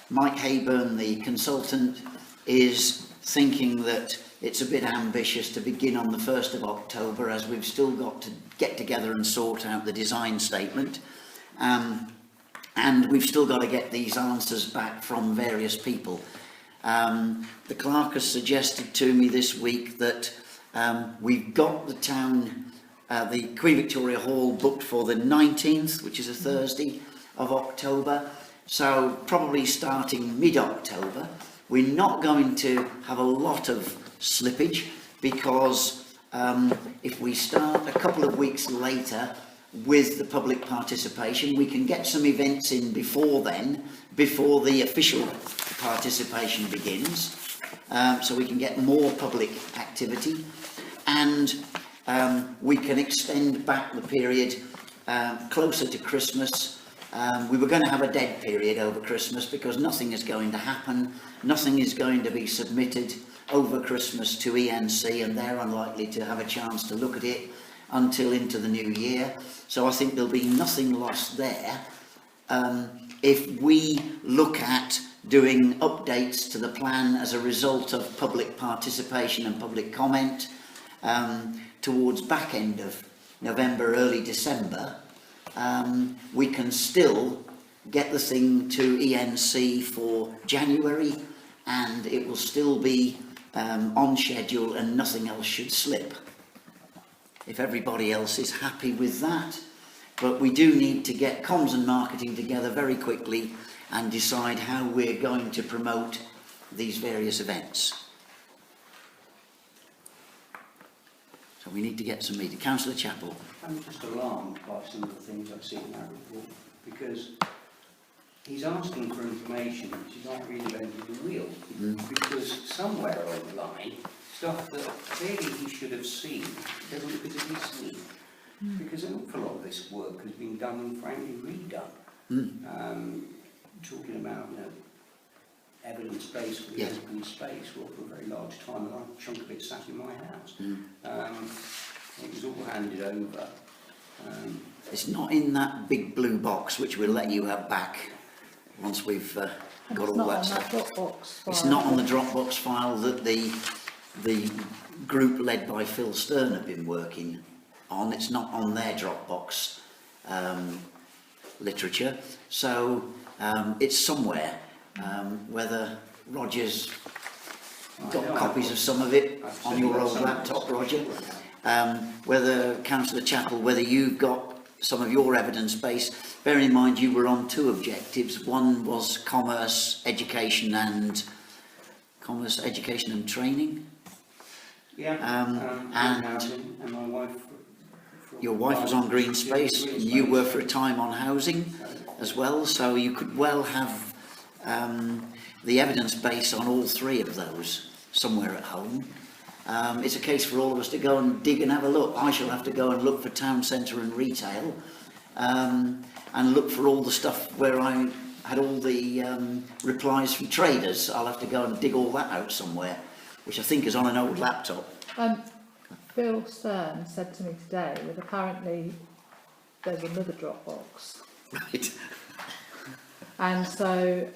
Mike Hayburn, the consultant, is thinking that it's a bit ambitious to begin on the 1st of October, as we've still got to get together and sort out the design statement. And we've still got to get these answers back from various people. The clerk has suggested to me this week that we've got the town, the Queen Victoria Hall booked for the 19th, which is a Thursday of October. So probably starting mid-October. We're not going to have a lot of slippage, because if we start a couple of weeks later with the public participation, we can get some events in before then, before the official participation begins, so we can get more public activity, and we can extend back the period closer to Christmas. We were going to have a dead period over Christmas because nothing is going to happen, nothing is going to be submitted over Christmas to ENC, and they're unlikely to have a chance to look at it until into the new year. So I think there'll be nothing lost there. If we look at doing updates to the plan as a result of public participation and public comment towards back end of November, early December, we can still get the thing to ENC for January, and it will still be on schedule and nothing else should slip. If everybody else is happy with that, but we do need to get comms and marketing together very quickly and decide how we're going to promote these various events. So we need to get some meeting. Councillor Chappell. I'm just alarmed by some of the things I've seen in that report, because he's asking for information which is not reinventing the wheel, because somewhere along the line, stuff that clearly he should have seen doesn't look as if he's seen, because an awful lot of this work has been done and frankly redone. Talking about, you know, evidence-based for the Yes. open space, well, for a very large time, a large chunk of it sat in my house. It was all handed over. It's not in that big blue box, which we'll let you have back once we've got all that stuff. It's not on that Dropbox file. It's not on the Dropbox file that the group led by Phil Stern have been working on. It's not on their Dropbox literature. So it's somewhere. Whether Roger's got copies of some of it on your old laptop, Roger. Whether Councillor Chappell, whether you've got some of your evidence base. Bear in mind you were on two objectives. One was commerce, education and training. Yeah, and my wife... Your wife was on green space, and you were for a time on housing as well, so you could well have the evidence base on all three of those somewhere at home. It's a case for all of us to go and dig and have a look. I shall have to go and look for town centre and retail, and look for all the stuff where I had all the replies from traders. I'll have to go and dig all that out somewhere, which I think is on an old laptop. Phil Stern said to me today that apparently there's another Dropbox. Right. And so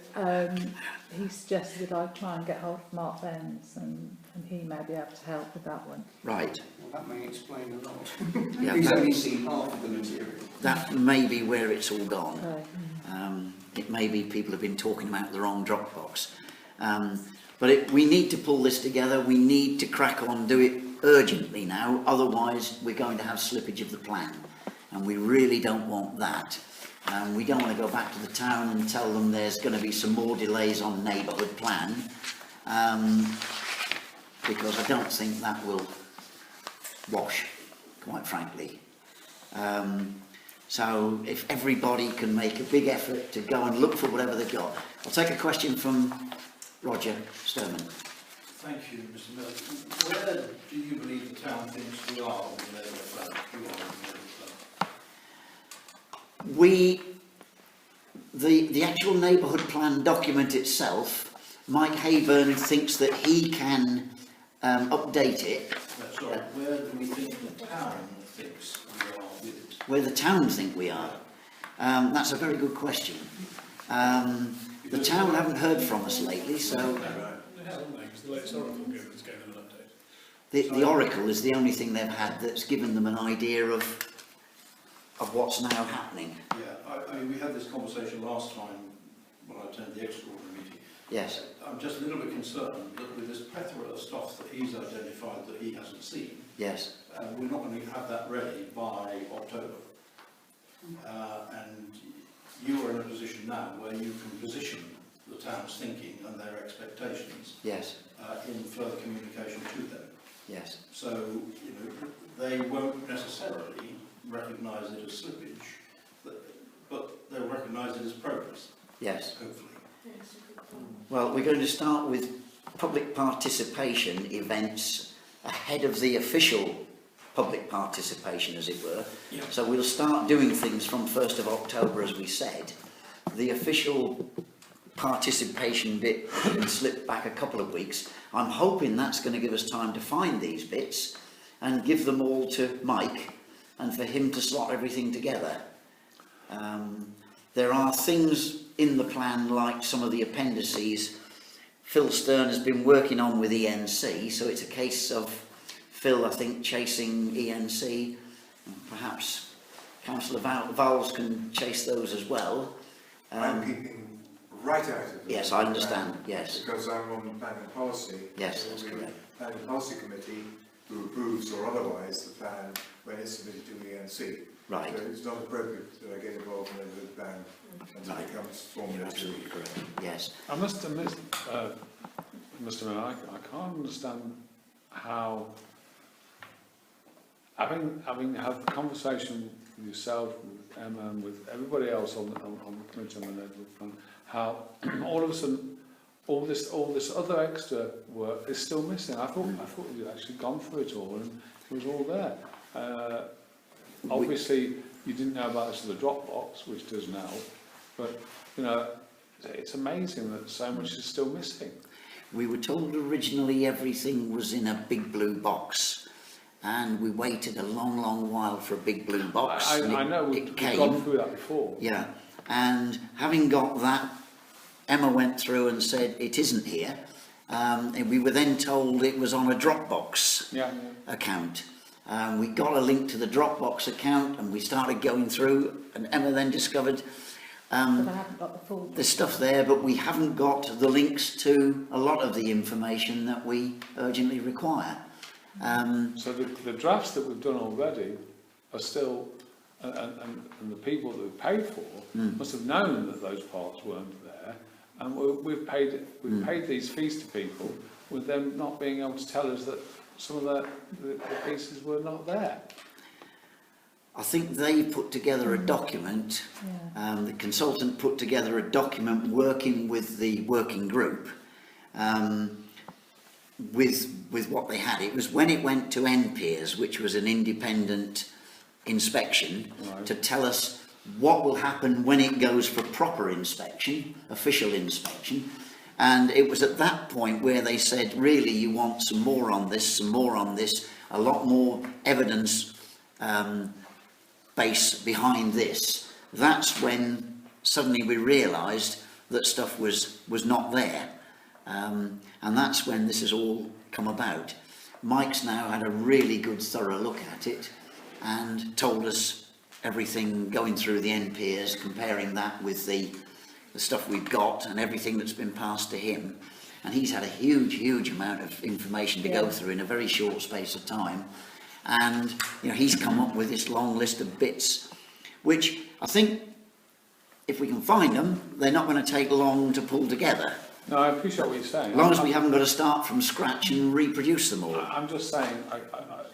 he suggested I try and get hold of Mark Benz and he may be able to help with that one. Right. Well, that may explain a lot. Yeah, He's only seen half of the material. that may be where it's all gone. Okay. It may be people have been talking about the wrong Dropbox. But we need to pull this together. We need to crack on, do it urgently now. Otherwise, we're going to have slippage of the plan. And we really don't want that. We don't want to go back to the town and tell them there's going to be some more delays on neighbourhood plan. Because I don't think that will wash, quite frankly. So if everybody can make a big effort to go and look for whatever they've got. I'll take a question from Roger Sturman. Thank you, Mr. Miller. Where do you believe the town thinks we are on the neighbourhood plan? The actual neighbourhood plan document itself, Mike Hayburn thinks that he can update it. Sorry, where do we think the town thinks we are with it? Where the town think we are? That's a very good question. The town haven't heard from us lately, so... They haven't they? Because the latest Oracle gave them an update. The Oracle is the only thing they've had that's given them an idea of what's now happening. Yeah, I mean, we had this conversation last time when I attended the extraordinary meeting. Yes. I'm just a little bit concerned that with this plethora of stuff that he's identified that he hasn't seen, Yes. we're not going to have that ready by October. And you are in a position now where you can position the town's thinking and their expectations Yes. in further communication to them. Yes. So, you know, they won't necessarily recognise it as slippage, but they'll recognise it as progress. Yes. Hopefully. Well, we're going to start with public participation events ahead of the official public participation, as it were. Yeah. So we'll start doing things from 1st of October, as we said. The official participation bit can slip back a couple of weeks. I'm hoping that's going to give us time to find these bits and give them all to Mike and for him to slot everything together. There are things in the plan, like some of the appendices, Phil Stern has been working on with ENC, so it's a case of Phil, I think, chasing ENC. Perhaps Councillor Vowles can chase those as well. I'm keeping right out of it. Yes, I understand, yes. Because I'm on planning policy. Yes, It will that's be correct. the Planning policy committee who approves or otherwise the plan when it's submitted to ENC. Right. So it's not appropriate that I get involved in a ban until Right. it becomes formally You're to absolutely correct. Yes. I must admit, Mr. Mayor, I can't understand how, having had a conversation with yourself, with Emma, and with everybody else on the committee on the neighbourhood plan, how all of a sudden all this other extra work is still missing. I thought we'd actually gone through it all and it was all there. Obviously, you didn't know about this other Dropbox, which does now, but you know, it's amazing that so much is still missing. We were told originally everything was in a big blue box, and we waited a long, long while for a big blue box. and I know we've came. gone through that before. Yeah, and having got that, Emma went through and said it isn't here. And we were then told it was on a Dropbox account. We got a link to the Dropbox account and we started going through, and Emma then discovered But I haven't got the full. there's stuff there, but we haven't got the links to a lot of the information that we urgently require. So the drafts that we've done already are still, and the people that we've paid for must have known that those parts weren't there, and we've paid these fees to people with them not being able to tell us that some of the pieces were not there. I think they put together a document, the consultant put together a document working with the working group, with what they had. It was when it went to NPEERS, which was an independent inspection, to tell us what will happen when it goes for proper inspection, official inspection. And it was at that point where they said, really, you want some more on this, a lot more evidence base behind this. That's when suddenly we realised that stuff was not there. And that's when this has all come about. Mike's now had a really good thorough look at it and told us everything going through the NPEERS, comparing that with the stuff we've got and everything that's been passed to him. And he's had a huge amount of information to go through in a very short space of time. And you know, he's come up with this long list of bits, which I think, if we can find them, they're not going to take long to pull together. No, I appreciate what you're saying. As long as we haven't got to start from scratch and reproduce them all. I'm just saying,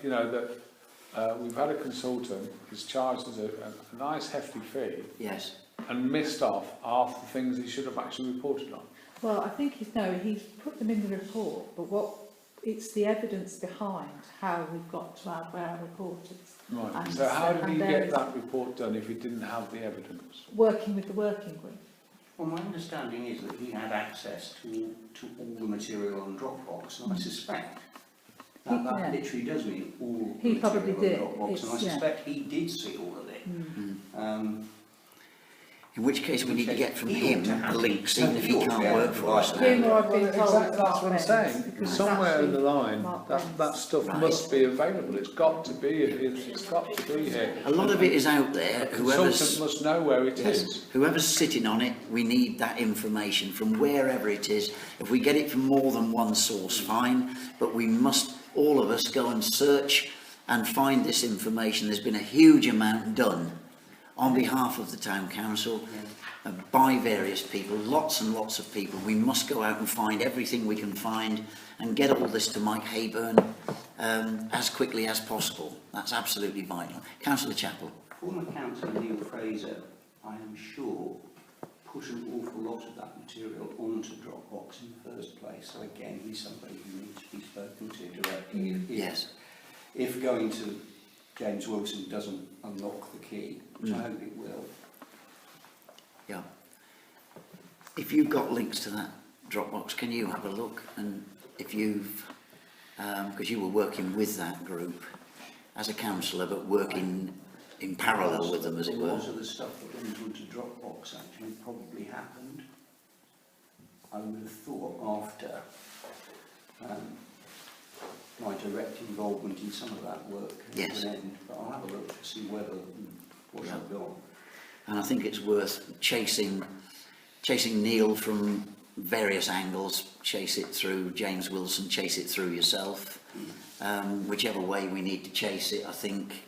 you know, that we've had a consultant who's charged us a nice hefty fee. Yes. And missed off half the things he should have actually reported on. Well, I think he's put them in the report, but it's the evidence behind how we've got to where our report is. Right. And So how did he get is that report done if he didn't have the evidence? working with the working group. Well, my understanding is that he had access to all the material on Dropbox, and I suspect that literally does mean all the He probably material on did. Dropbox, and I suspect he did see all of it. In which case we need to get from him the links, even if he can't work for us. Him or I've been told Exactly, that's what I'm saying. Somewhere in the line, that stuff must be available. It's got to be here. A lot of it is out there. The consultant must know where it is. Whoever's sitting on it, we need that information from wherever it is. If we get it from more than one source, fine, but we must, all of us, go and search and find this information. There's been a huge amount done on behalf of the Town Council, by various people, lots and lots of people. We must go out and find everything we can find and get all this to Mike Hayburn as quickly as possible. That's absolutely vital. Councillor Chappell. Former Councillor Neil Fraser, I am sure, put an awful lot of that material onto Dropbox in the first place. So again, he's somebody who needs to be spoken to directly. Yes. If going to James Wilson doesn't unlock the key, which I hope it will. Yeah. If you've got links to that Dropbox, can you have a look? And if you've, because you were working with that group as a councillor, but working in parallel with them, as it were. A lot of the stuff that went into Dropbox actually probably happened, I would have thought, after my direct involvement in some of that work came to an end. But I'll have a look to see whether what's gone. And I think it's worth chasing Neil from various angles, chase it through James Wilson, chase it through yourself. Whichever way we need to chase it, I think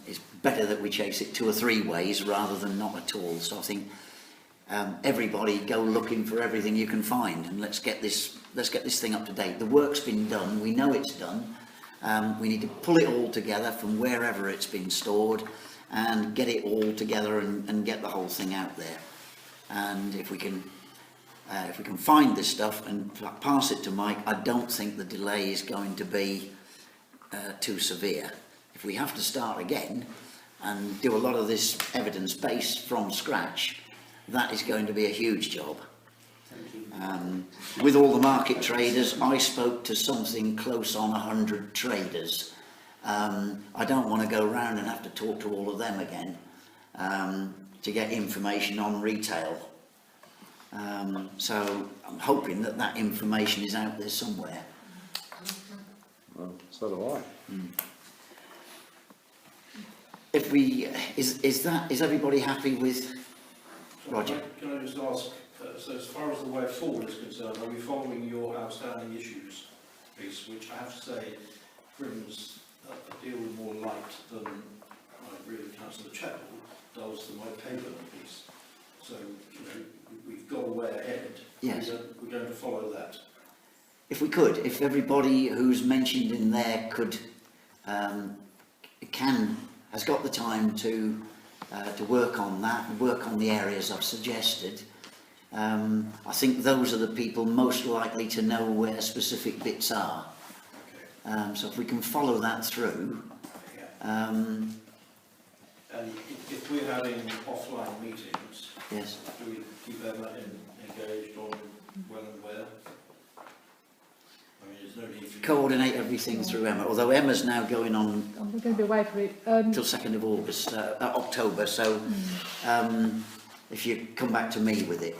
it's better that we chase it 2 or 3 ways rather than not at all. So I think everybody go looking for everything you can find, and let's get this thing up to date. The work's been done, we know it's done. We need to pull it all together from wherever it's been stored and get it all together and get the whole thing out there. And if we can find this stuff and pass it to Mike, I don't think the delay is going to be too severe. If we have to start again and do a lot of this evidence base from scratch, that is going to be a huge job. With all the market traders, I spoke to something close on 100 traders. I don't want to go round and have to talk to all of them again to get information on retail. So I'm hoping that that information is out there somewhere. Well, so do I. If we, is everybody happy with Roger? Can I just ask, so as far as the way forward is concerned, are we following your outstanding issues piece, which I have to say brings a deal more light than I agree with Councillor Chapel does to my paper piece. So, you know, we've got a way ahead. Yes. We're going to follow that. If we could, if everybody who's mentioned in there could, has got the time to work on that, work on the areas I've suggested. I think those are the people most likely to know where specific bits are. So if we can follow that through. And if we're having offline meetings, Yes. do we keep Emma engaged on when and where? I mean, there's no need for... Coordinate everything through Emma, although Emma's now going on I'm going to be away for it. till 2nd of August, October, so if you come back to me with it,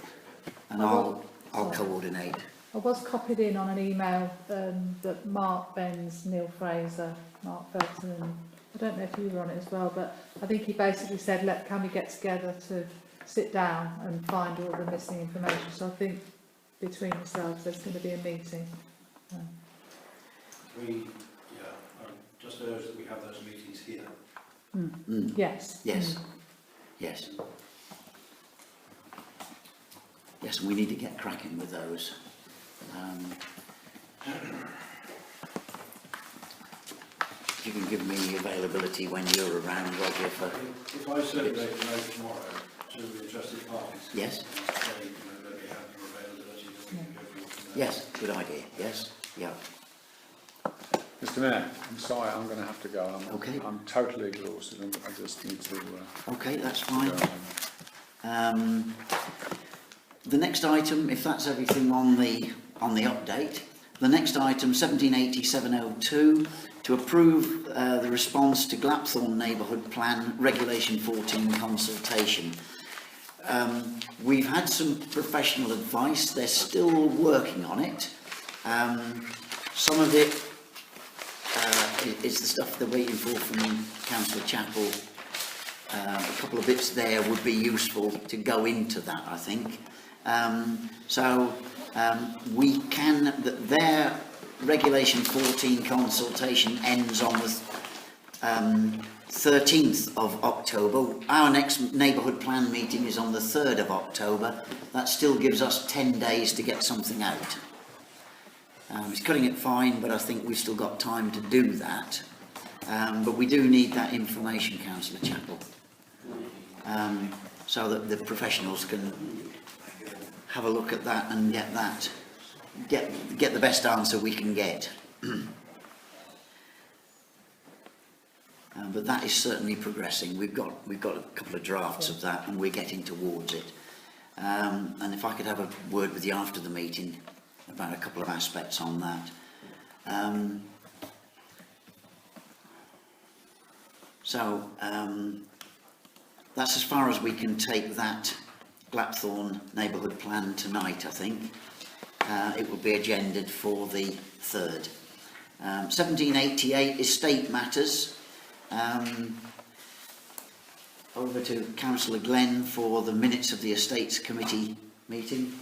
and I'll coordinate. I was copied in on an email that Mark Benz, Neil Fraser, Mark Burton, and I don't know if you were on it as well, but I think he basically said, can we get together to sit down and find all the missing information. So I think between ourselves there's going to be a meeting. Just urge that we have those meetings here. Yes. Yes. Yes. Yes, and we need to get cracking with those. If you can give me availability when you're around, Roger, for... If I circulate a note tomorrow to the interested parties, yes. Say, let me have your availability, then we can go forward from there. Yes, good idea, yes, yeah. Mr. Mayor, I'm sorry, I'm going to have to go. I'm totally exhausted and I just need to... okay, that's fine. The next item, if that's everything on the update, the next item, 1780-702, to approve the response to Glapthorne Neighbourhood Plan Regulation 14 consultation. We've had some professional advice, they're still working on it. Some of it is the stuff they're waiting for from Councillor Chapel. A couple of bits there would be useful to go into that, I think. We can, their Regulation 14 consultation ends on the 13th of October. Our next neighbourhood plan meeting is on the 3rd of October. That still gives us 10 days to get something out. It's cutting it fine, but I think we've still got time to do that. But we do need that information, Councillor Chapel, so that the professionals can have a look at that and get the best answer we can get. But that is certainly progressing. We've got a couple of drafts of that, and we're getting towards it. And if I could have a word with you after the meeting about a couple of aspects on that. That's as far as we can take that Glapthorne neighbourhood plan tonight, I think. It will be agended for the 3rd. 1788 estate matters. Over to Councillor Glenn for the minutes of the Estates Committee meeting.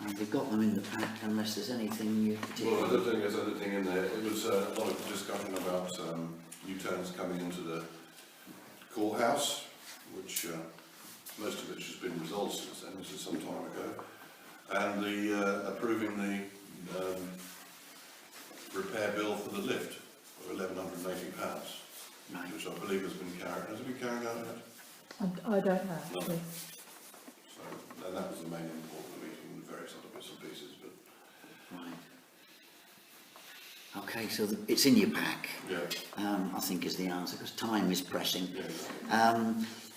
And we've got them in the pack unless there's anything you Well, I particularly... don't think there's anything in there. It was a lot of discussion about U-turns coming into the courthouse, which most of which has been resolved since then. This is some time ago. And the approving the repair bill for the lift of £1,180, Right. which I believe has been carried. Has it been carried out yet? I don't know, actually. So, and that was the main import of the meeting, with various other bits and pieces. But Right. Okay, so it's in your pack, yeah, I think is the answer, because time is pressing. yeah.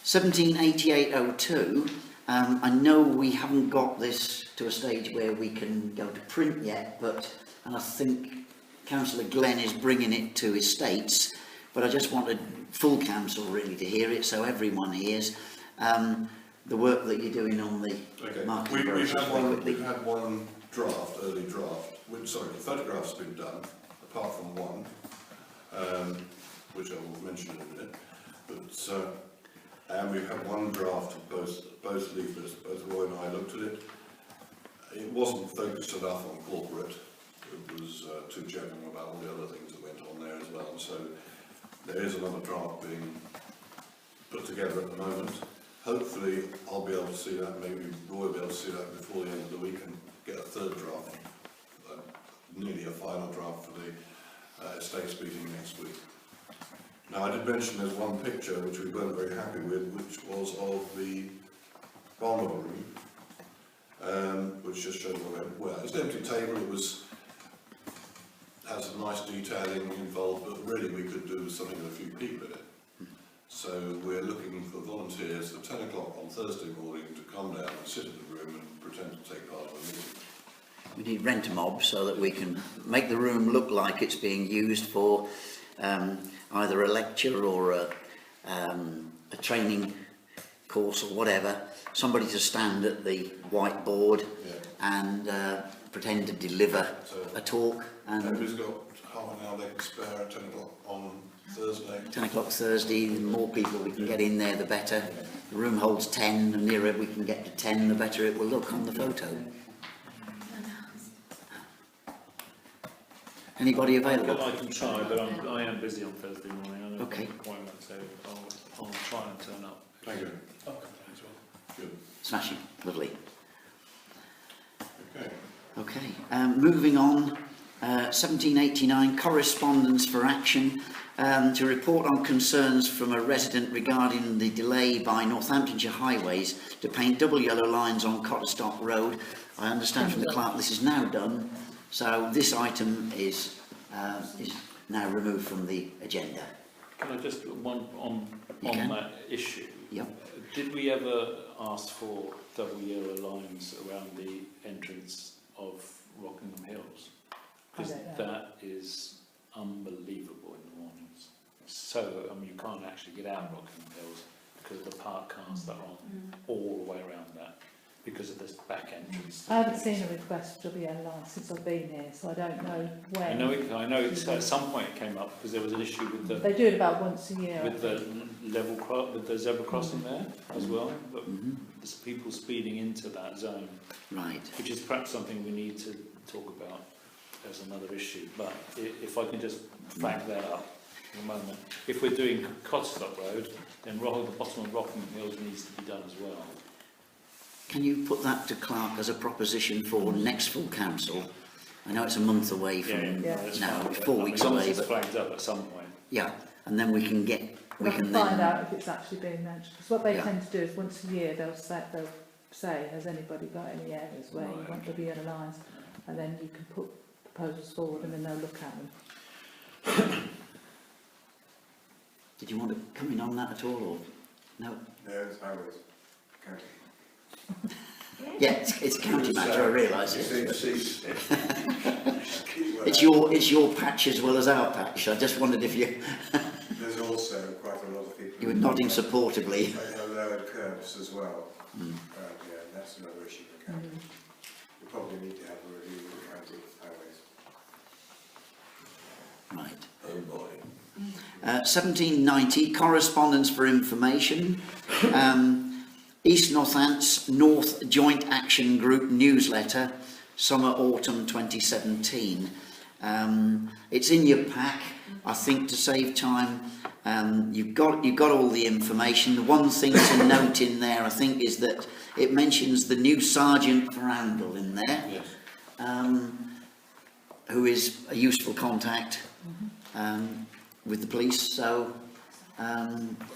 178802, I know we haven't got this to a stage where we can go to print yet, and I think Councillor Glenn is bringing it to estates, but I just wanted full council really to hear it, so everyone hears the work that you're doing on the marketing process. We've had one draft, early draft, the photograph's been done, apart from one, which I will mention in a minute, but and we've had one draft of both leaflets. Both Roy and I looked at it. It wasn't focused enough on corporate. It was too general about all the other things that went on there as well. So there is another draft being put together at the moment. Hopefully I'll be able to see that, maybe Roy will be able to see that before the end of the week and get a third draft, nearly a final draft for the estates meeting next week. Now, I did mention there's one picture which we weren't very happy with, which was of the Barnwell room, which just showed what went well. It's an empty table, had some nice detailing involved, but really we could do something with a few people in it. So we're looking for volunteers at 10 o'clock on Thursday morning to come down and sit in the room and pretend to take part in a meeting. We need rent-a-mob so that we can make the room look like it's being used for either a lecture or a training course or whatever. Somebody to stand at the whiteboard and pretend to deliver a talk. And everybody's got half an hour they can spare at 10 o'clock on Thursday. 10 o'clock Thursday, the more people we can get in there, the better. The room holds 10, the nearer we can get to 10, the better it will look on the photo. Anybody available? I can try, but I am busy on Thursday morning. I know Okay. I've got an appointment, so I'll try and turn up. Thank you. I'll come down as well. Good. Smashing, lovely. Okay. Okay, moving on, 1789, correspondence for action, to report on concerns from a resident regarding the delay by Northamptonshire Highways to paint double yellow lines on Cotterstock Road. I understand from the clerk this is now done, so this item is now removed from the agenda. Can I just one on can. that issue? Yep. Did we ever ask for double yellow lines around the entrance of Rockingham Hills? Because I don't know. that is unbelievable in the mornings. So you can't actually get out of Rockingham Hills because of the parked cars that are on all the way around that because of this back entrance. I haven't seen a request for WL since I've been here, so I don't know when. I know it's at some point it came up because there was an issue with the They do it about once a year. with the with the zebra crossing there as well, but there's people speeding into that zone, Right. which is perhaps something we need to talk about as another issue. But if I can just flag that up for a moment, if we're doing Cotterstock Road, then the bottom of Rockingham Hills needs to be done as well. Can you put that to Clark as a proposition for next full council? I know it's a month away from that's now, fine. it's 4 weeks As long as away, it's but flagged up at some point. yeah, and then we can get, We can find out if it's actually being mentioned. Because what they Yeah. tend to do is once a year they'll say, has anybody got any areas where you want WL lines? And then you can put proposals forward and then they'll look at them. Did you want to come in on that at all, or no? No, it's highways, county. Yeah, it's a county matter, I realise it. It's It's your patch as well as our patch. I just wondered if you There's also quite a lot of people. were nodding supportively. Lowered curbs as well. Mm. Yeah, that's another issue for county. We probably need to have a review of the county highways. Right. Oh boy. 1790, correspondence for information. East Northants North Joint Action Group newsletter, summer autumn 2017. It's in your pack. I think to save time, you've got all the information. The one thing to note in there, I think, is that it mentions the new sergeant for Andal in there, Yes. who is a useful contact with the police. So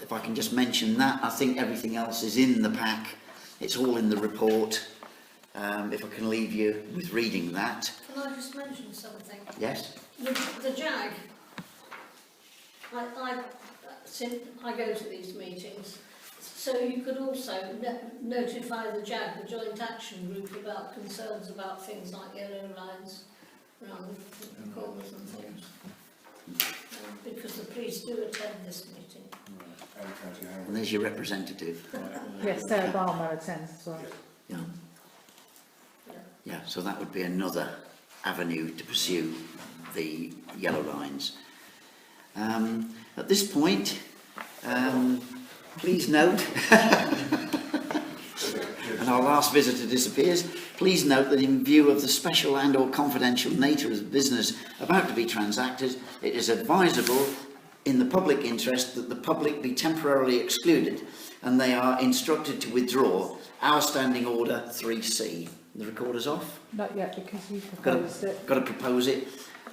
if I can just mention that, I think everything else is in the pack. It's all in the report. If I can leave you with reading that. Can I just mention something? Yes? The JAG, I go to these meetings, so you could also notify the JAG, the Joint Action Group, about concerns about things like yellow lines around the corners and things. Because the police do attend this meeting. And there's your representative. Yes, Sarah Barmer attends as well. Yeah. Yeah, so that would be another avenue to pursue the yellow lines. At this point, please note, and our last visitor disappears, please note that in view of the special and or confidential nature of the business about to be transacted, it is advisable in the public interest that the public be temporarily excluded, and they are instructed to withdraw our standing order 3C. The recorder's off? Not yet, because you proposed it. Got to propose it.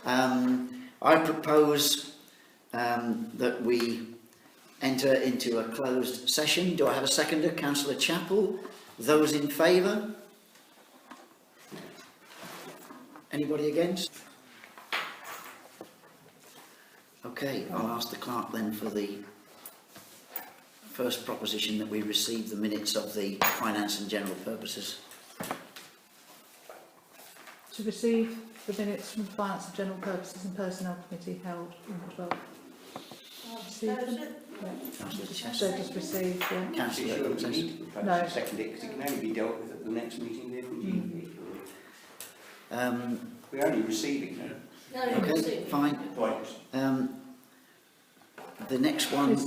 I propose that we enter into a closed session. Do I have a seconder? Councillor Chappell. Those in favour? Anybody against? Okay, I'll ask the clerk then for the first proposition that we receive the minutes of the Finance and General Purposes. To receive the minutes from the Finance and General Purposes and Personnel Committee held on the 12th. Receive them? Councillor So Chester. just receive, yeah. Councillor Sure, Chester. we need to No. second it, because it can only be dealt with at the next meeting, therefore we're only receiving it. No, you Okay, see. fine. The next one, is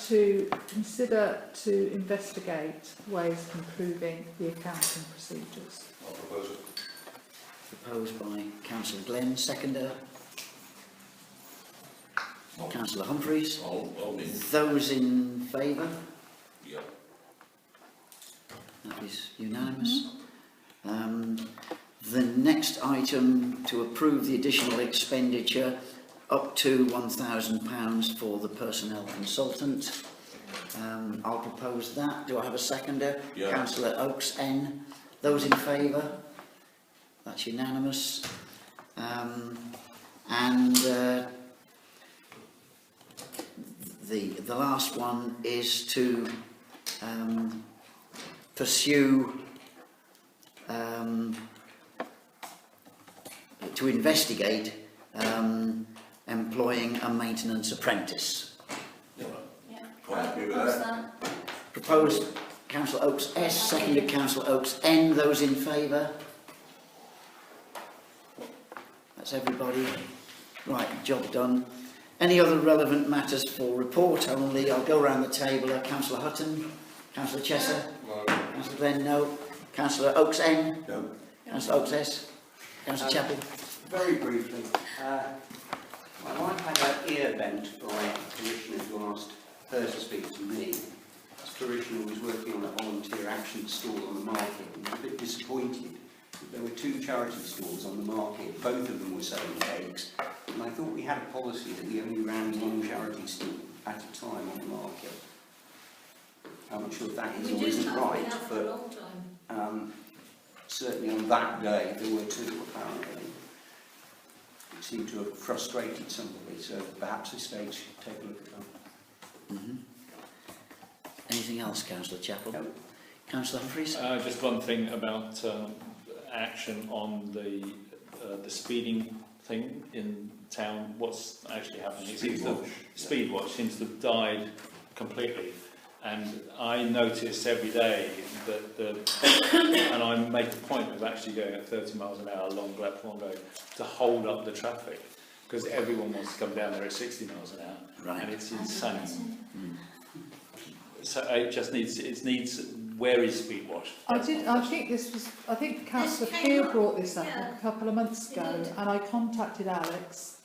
to consider to investigate ways of improving the accounting procedures. I'll propose it. proposed by Councillor Glenn, seconder. Councillor Humphreys. I'll be. Those in favour? Yeah. That is unanimous. The next item, to approve the additional expenditure up to £1,000 for the personnel consultant. I'll propose that. Do I have a seconder? Yeah. Councillor Oakes N. Those in favour? That's unanimous. The last one is to pursue, to investigate employing a maintenance apprentice. Yeah. Quite happy with Propose that. Proposed Councillor Oakes S, seconded Councillor Oakes N. Those in favour? That's everybody. Right, job done. Any other relevant matters for report only? I'll go around the table. Councillor Hutton, Councillor Chesser, Councillor Glenn, no. Councillor Oakes N, No. Councillor Oakes S, Councillor Chappell. Very briefly, my wife had her ear bent by a parishioner who asked her to speak to me. This parishioner was working on a volunteer action stall on the market and was a bit disappointed. There were two charity stalls on the market, both of them were selling cakes, and I thought we had a policy that we only ran one charity stall at a time on the market. I'm not sure if that is We or do isn't have, right, we have for a but long time. certainly on that day there were two apparently. It seemed to have frustrated somebody, so perhaps this stage should take a look at that. Anything else, Councillor Chappell? No. Councillor Humphreys? Just one thing about action on the speeding thing in town. What's actually happening? It seems the speed watch seems to have died completely, and I notice every day that and I make a point of actually going at 30 miles an hour along Gladthorne Road to hold up the traffic, because everyone wants to come down there at 60 miles an hour, Right. and it's insane. So it just needs, where is Speedwash? I think Councillor This came Peel up, brought this up yeah. a couple of months ago, He did. and I contacted Alex,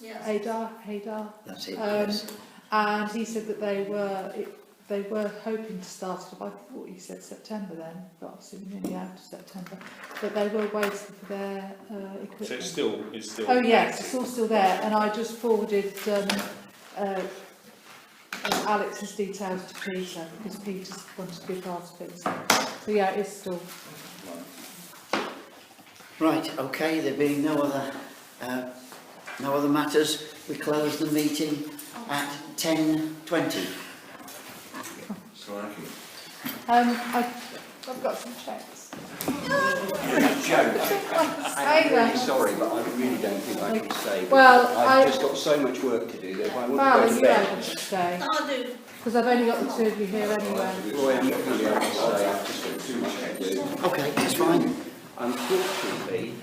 Yes. Hadar, That's it, Um, yes. and he said that they were hoping to start it. I thought he said September then, but obviously we're nearly out of September. But they were waiting for their equipment. So it's still. Oh yes, it's all still there, and I just forwarded Alex's details to Peter because Peter wanted to be part of it. So yeah, it's still. Right, okay, there being no other matters, we close the meeting at 10:20. Crikey. I've got some checks. I'm really sorry, but I really don't think I can stay. Well, I've just got so much work to do that if I want Val, to are go to you bed. able to stay? I do. Because I've only got the two of you here anyway. Roy, I'm not going to be able to stay. I've just got too much to do. Okay, that's fine. Unfortunately,